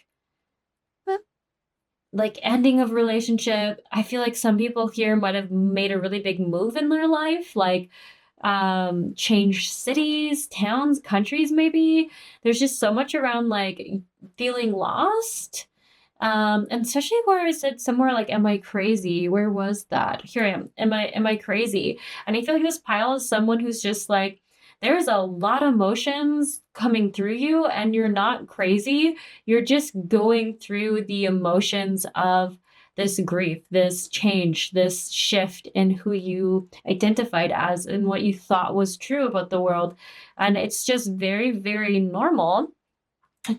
ending of relationship. I feel like some people here might have made a really big move in their life, like change cities, towns, countries maybe. There's just so much around like feeling lost. And especially where I said somewhere like, am I crazy? Where was that? Here I am. Am I crazy? And I feel like this pile is someone who's just like, there's a lot of emotions coming through you and you're not crazy. You're just going through the emotions of this grief, this change, this shift in who you identified as and what you thought was true about the world. And it's just very, very normal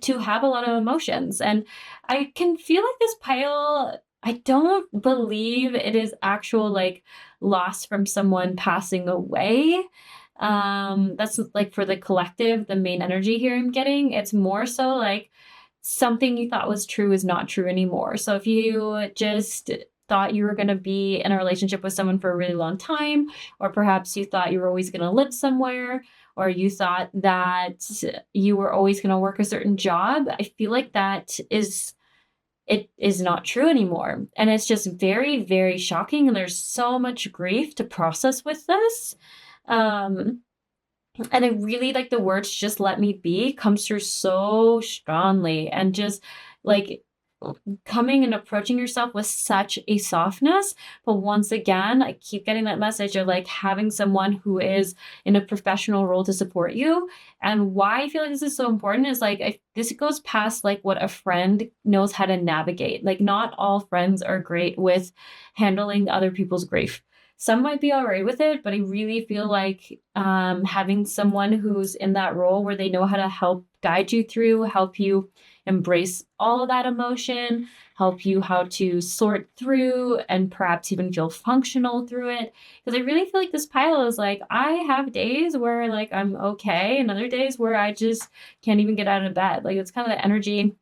to have a lot of emotions. And I can feel like this pile, I don't believe it is actual like loss from someone passing away. That's like for the collective, the main energy here I'm getting. It's more so like something you thought was true is not true anymore. So if you just thought you were going to be in a relationship with someone for a really long time, or perhaps you thought you were always going to live somewhere, or you thought that you were always going to work a certain job, I feel like it is not true anymore. And it's just very, very shocking. And there's so much grief to process with this. And I really like the words just let me be comes through so strongly, and just like coming and approaching yourself with such a softness. But once again, I keep getting that message of like having someone who is in a professional role to support you. And why I feel like this is so important is like this goes past like what a friend knows how to navigate. Like not all friends are great with handling other people's grief. Some might be all right with it, but I really feel like having someone who's in that role where they know how to help guide you through, help you embrace all of that emotion, help you how to sort through and perhaps even feel functional through it. Because I really feel like this pile is like, I have days where like I'm okay, and other days where I just can't even get out of bed. Like it's kind of the energy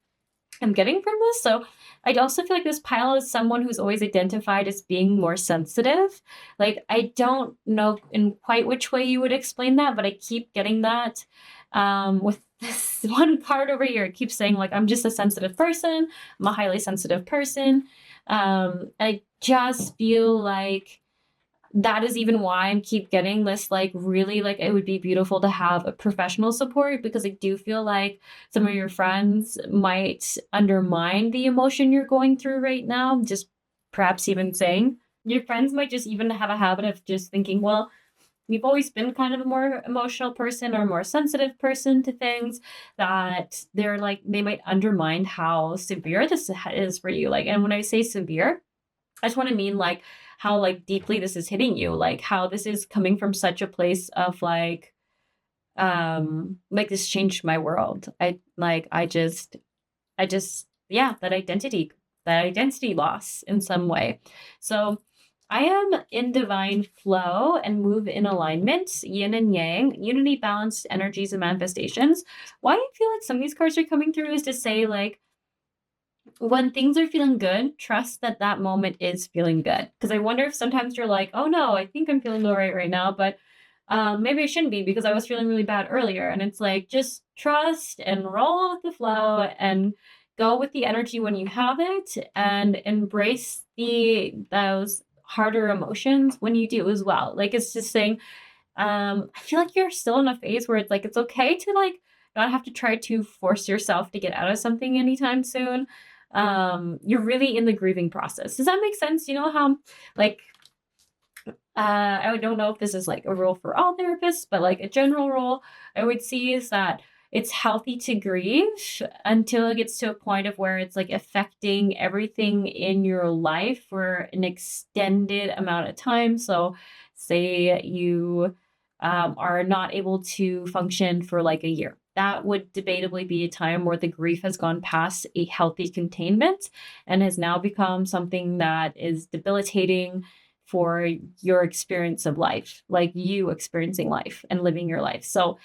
I'm getting from this. So I also feel like this pile is someone who's always identified as being more sensitive. Like I don't know in quite which way you would explain that, but I keep getting that with this one card over here. It keeps saying like, I'm just a sensitive person. I'm a highly sensitive person. I just feel like that is even why I keep getting this, like, really, like, it would be beautiful to have a professional support, because I do feel like some of your friends might undermine the emotion you're going through right now. Just perhaps even saying your friends might just even have a habit of just thinking, well, you've always been kind of a more emotional person or a more sensitive person to things, that they're like, they might undermine how severe this is for you. Like, and when I say severe, I just want to mean like how like deeply this is hitting you, like how this is coming from such a place of like this changed my world. I just yeah, that identity loss in some way. So I am in divine flow and move in alignment, yin and yang, unity, balanced energies and manifestations. Why I feel like some of these cards are coming through is to say, like, when things are feeling good, trust that that moment is feeling good. Because I wonder if sometimes you're like, oh no, I think I'm feeling all right now, but maybe I shouldn't be because I was feeling really bad earlier. And it's like, just trust and roll with the flow and go with the energy when you have it, and embrace those harder emotions when you do as well. Like, it's just saying, I feel like you're still in a phase where it's like, it's okay to like not have to try to force yourself to get out of something anytime soon. You're really in the grieving process. Does that make sense? You know how, like, I don't know if this is like a rule for all therapists, but like a general rule I would see is that it's healthy to grieve until it gets to a point of where it's like affecting everything in your life for an extended amount of time. So say you are not able to function for like a year. That would debatably be a time where the grief has gone past a healthy containment and has now become something that is debilitating for your experience of life, like you experiencing life and living your life. So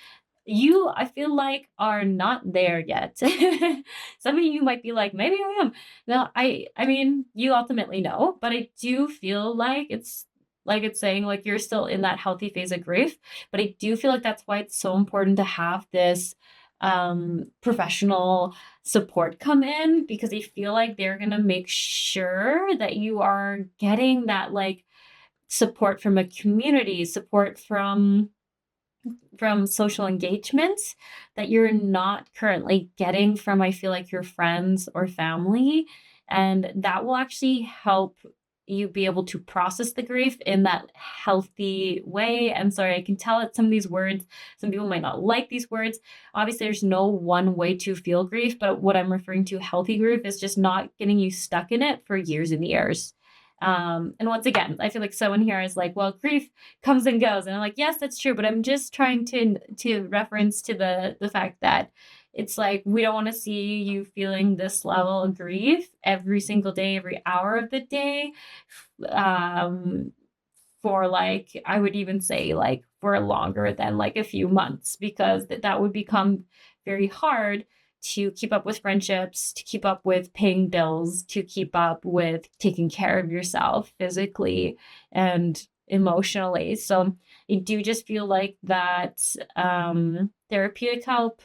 you, I feel like, are not there yet. Some of you might be like, maybe I am. No, I mean, you ultimately know, but I do feel like it's saying like you're still in that healthy phase of grief. But I do feel like that's why it's so important to have this professional support come in, because I feel like they're gonna make sure that you are getting that like support from a community, support from social engagements that you're not currently getting from, I feel like, your friends or family. And that will actually help you be able to process the grief in that healthy way. And sorry, I can tell that some of these words, some people might not like these words. Obviously, there's no one way to feel grief, but what I'm referring to, healthy grief, is just not getting you stuck in it for years and years. And once again, I feel like someone here is like, well, grief comes and goes. And I'm like, yes, that's true. But I'm just trying to reference to the fact that it's like, we don't want to see you feeling this level of grief every single day, every hour of the day. For like, I would even say like for longer than like a few months, because that would become very hard to keep up with friendships, to keep up with paying bills, to keep up with taking care of yourself physically and emotionally. So I do just feel like that therapeutic help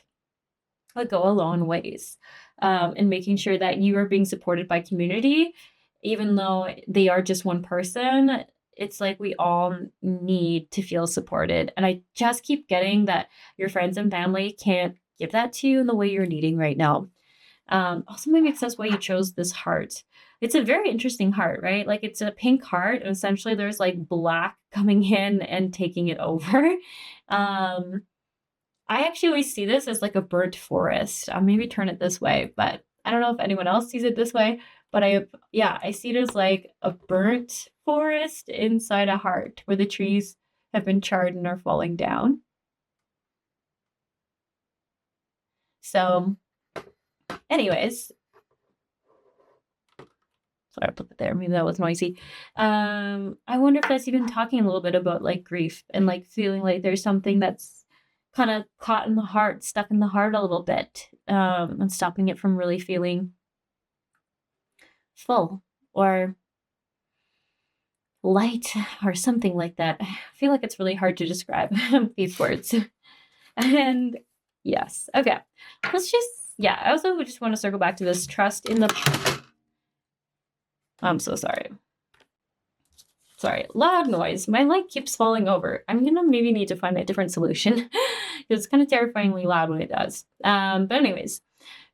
would go a long ways in making sure that you are being supported by community, even though they are just one person. It's like we all need to feel supported. And I just keep getting that your friends and family can't give that to you in the way you're needing right now. Also maybe makes sense why you chose this heart. It's a very interesting heart, right? Like, it's a pink heart, and essentially there's like black coming in and taking it over. Um, I actually always see this as like a burnt forest. I'll maybe turn it this way, but I don't know if anyone else sees it this way. But I see it as like a burnt forest inside a heart where the trees have been charred and are falling down. So, anyways, sorry, I put that there. Maybe that was noisy. I wonder if that's even talking a little bit about like grief and like feeling like there's something that's kind of caught in the heart, stuck in the heart a little bit, and stopping it from really feeling full or light or something like that. I feel like it's really hard to describe these words. And yes, okay. I also just want to circle back to this trust in the. I'm so sorry. Sorry, loud noise. My light keeps falling over. I'm gonna maybe need to find a different solution. It's kind of terrifyingly loud when it does. But anyways,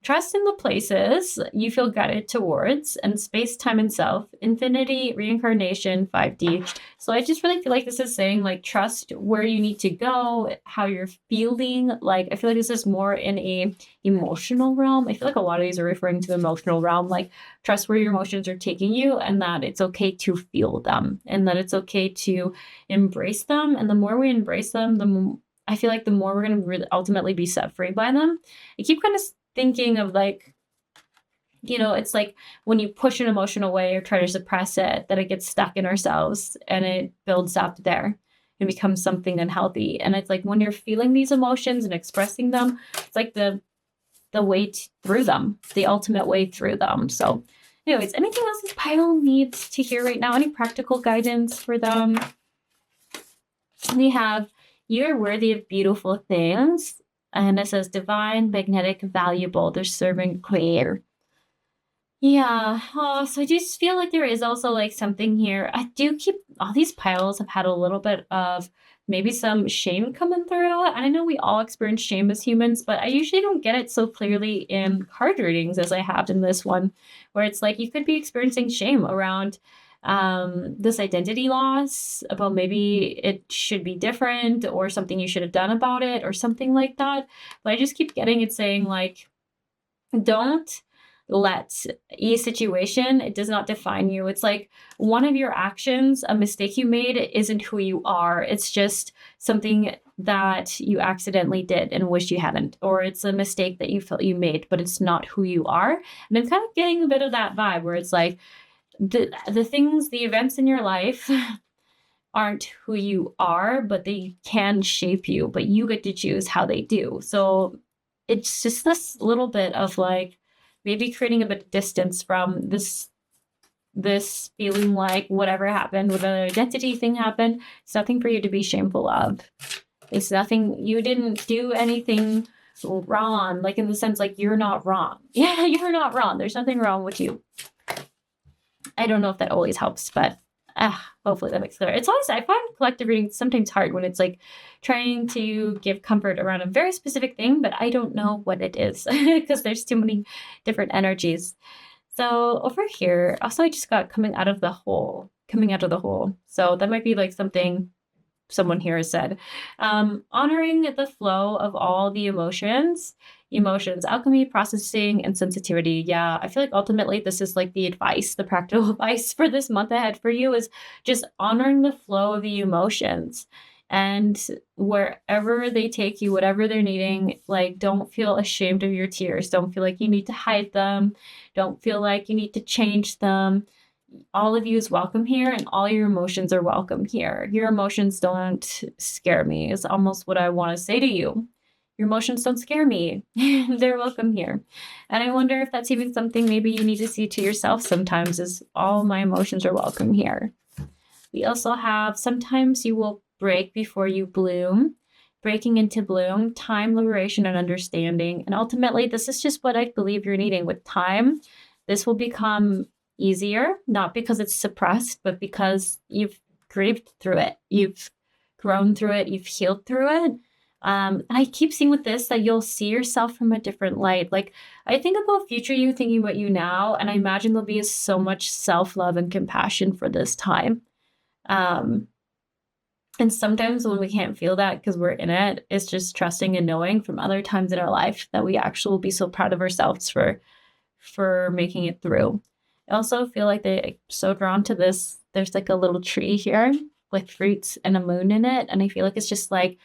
trust in the places you feel guided towards, and space, time, and self, infinity, reincarnation, 5D. So I just really feel like this is saying, like, trust where you need to go, how you're feeling. Like, I feel like this is more in a emotional realm. I feel like a lot of these are referring to the emotional realm, like trust where your emotions are taking you, and that it's okay to feel them, and that it's okay to embrace them. And the more we embrace them, I feel like the more we're going to really ultimately be set free by them. I keep kind of thinking of, like, it's like when you push an emotion away or try to suppress it, that it gets stuck in ourselves and it builds up there and becomes something unhealthy. And it's like when you're feeling these emotions and expressing them, it's like the way through them, the ultimate way through them. So anyways, anything else this pile needs to hear right now? Any practical guidance for them? We have, you're worthy of beautiful things. And it says divine, magnetic, valuable. They're serving clear. Yeah. Oh, so I just feel like there is also like something here. I do keep, all these piles have had a little bit of maybe some shame coming through. And I know we all experience shame as humans, but I usually don't get it so clearly in card readings as I have in this one, where it's like you could be experiencing shame around this identity loss, about maybe it should be different or something you should have done about it or something like that. But I just keep getting it saying, like, don't let a situation, it does not define you. It's like one of your actions, a mistake you made, isn't who you are. It's just something that you accidentally did and wish you hadn't, or it's a mistake that you felt you made, but it's not who you are. And I'm kind of getting a bit of that vibe where it's like the things, the events in your life aren't who you are, but they can shape you, but you get to choose how they do. So it's just this little bit of, like, maybe creating a bit of distance from this feeling like whatever happened with an identity thing happened. It's nothing for you to be shameful of. It's nothing, you didn't do anything wrong, like in the sense, like, you're not wrong. Yeah, you're not wrong. There's nothing wrong with you. I don't know if that always helps, but hopefully that makes clear. It's always, I find collective reading sometimes hard when it's like trying to give comfort around a very specific thing, but I don't know what it is because there's too many different energies. So over here, also I just got coming out of the hole. So that might be like something someone here has said. Honoring the flow of all the emotions, alchemy, processing, and sensitivity. Yeah, I feel like ultimately this is like the advice, the practical advice for this month ahead for you is just honoring the flow of the emotions. And wherever they take you, whatever they're needing, like, don't feel ashamed of your tears. Don't feel like you need to hide them. Don't feel like you need to change them. All of you is welcome here, and all your emotions are welcome here. Your emotions don't scare me, is almost what I want to say to you. Your emotions don't scare me. They're welcome here. And I wonder if that's even something maybe you need to see to yourself sometimes, is all my emotions are welcome here. We also have, sometimes you will break before you bloom. Breaking into bloom, time, liberation, and understanding. And ultimately, this is just what I believe you're needing. With time, this will become easier, not because it's suppressed, but because you've grieved through it. You've grown through it. You've healed through it. And I keep seeing with this that you'll see yourself from a different light. Like, I think about future you thinking about you now, and I imagine there'll be so much self-love and compassion for this time. And sometimes when we can't feel that because we're in it, it's just trusting and knowing from other times in our life that we actually will be so proud of ourselves for making it through. I also feel like they're so drawn to this. There's like a little tree here with fruits and a moon in it. And I feel like it's just like,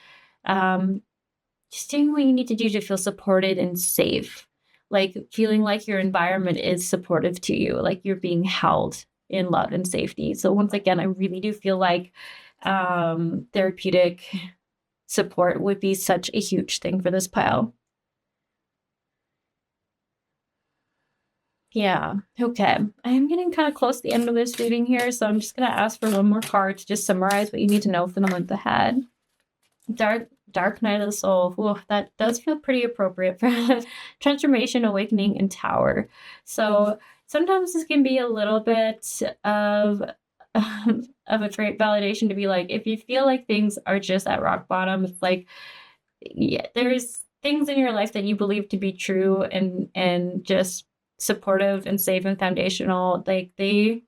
just doing what you need to do to feel supported and safe. Like feeling like your environment is supportive to you, like you're being held in love and safety. So once again, I really do feel like therapeutic support would be such a huge thing for this pile. Yeah, okay. I'm getting kind of close to the end of this reading here, so I'm just going to ask for one more card to just summarize what you need to know for the month ahead. Dark Night of the Soul. Ooh, that does feel pretty appropriate for Transformation, Awakening, and Tower. So sometimes this can be a little bit of of a great validation to be like, if you feel like things are just at rock bottom, it's like, yeah, there's things in your life that you believe to be true and just supportive and safe and foundational. Like they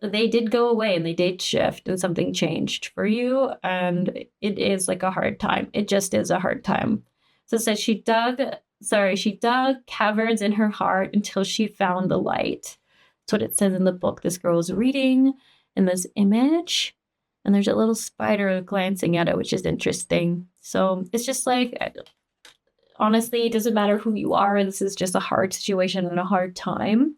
did go away and they did shift and something changed for you. And it is like a hard time. It just is a hard time. So it says she dug caverns in her heart until she found the light. That's what it says in the book this girl is reading in this image. And there's a little spider glancing at it, which is interesting. So it's just like, honestly, it doesn't matter who you are. This is just a hard situation and a hard time.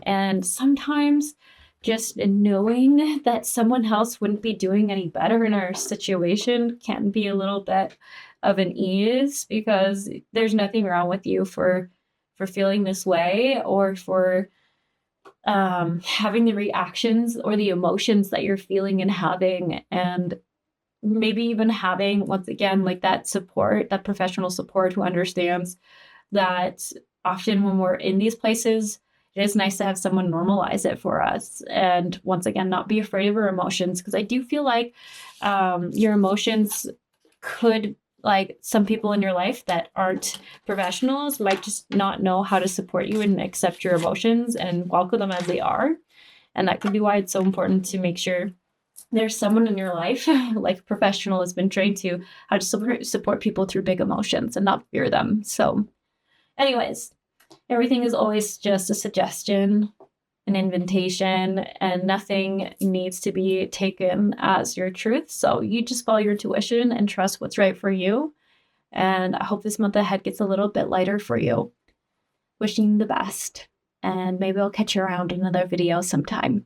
And sometimes just knowing that someone else wouldn't be doing any better in our situation can be a little bit of an ease, because there's nothing wrong with you for feeling this way, or for having the reactions or the emotions that you're feeling and having, and maybe even having, once again, like that support, that professional support who understands that often when we're in these places, it is nice to have someone normalize it for us. And once again, not be afraid of our emotions, because I do feel like your emotions could, like, some people in your life that aren't professionals might just not know how to support you and accept your emotions and welcome them as they are. And that could be why it's so important to make sure there's someone in your life, like a professional has been trained to, how to support people through big emotions and not fear them. So anyways, everything is always just a suggestion, an invitation, and nothing needs to be taken as your truth. So you just follow your intuition and trust what's right for you. And I hope this month ahead gets a little bit lighter for you. Wishing you the best. And maybe I'll catch you around in another video sometime.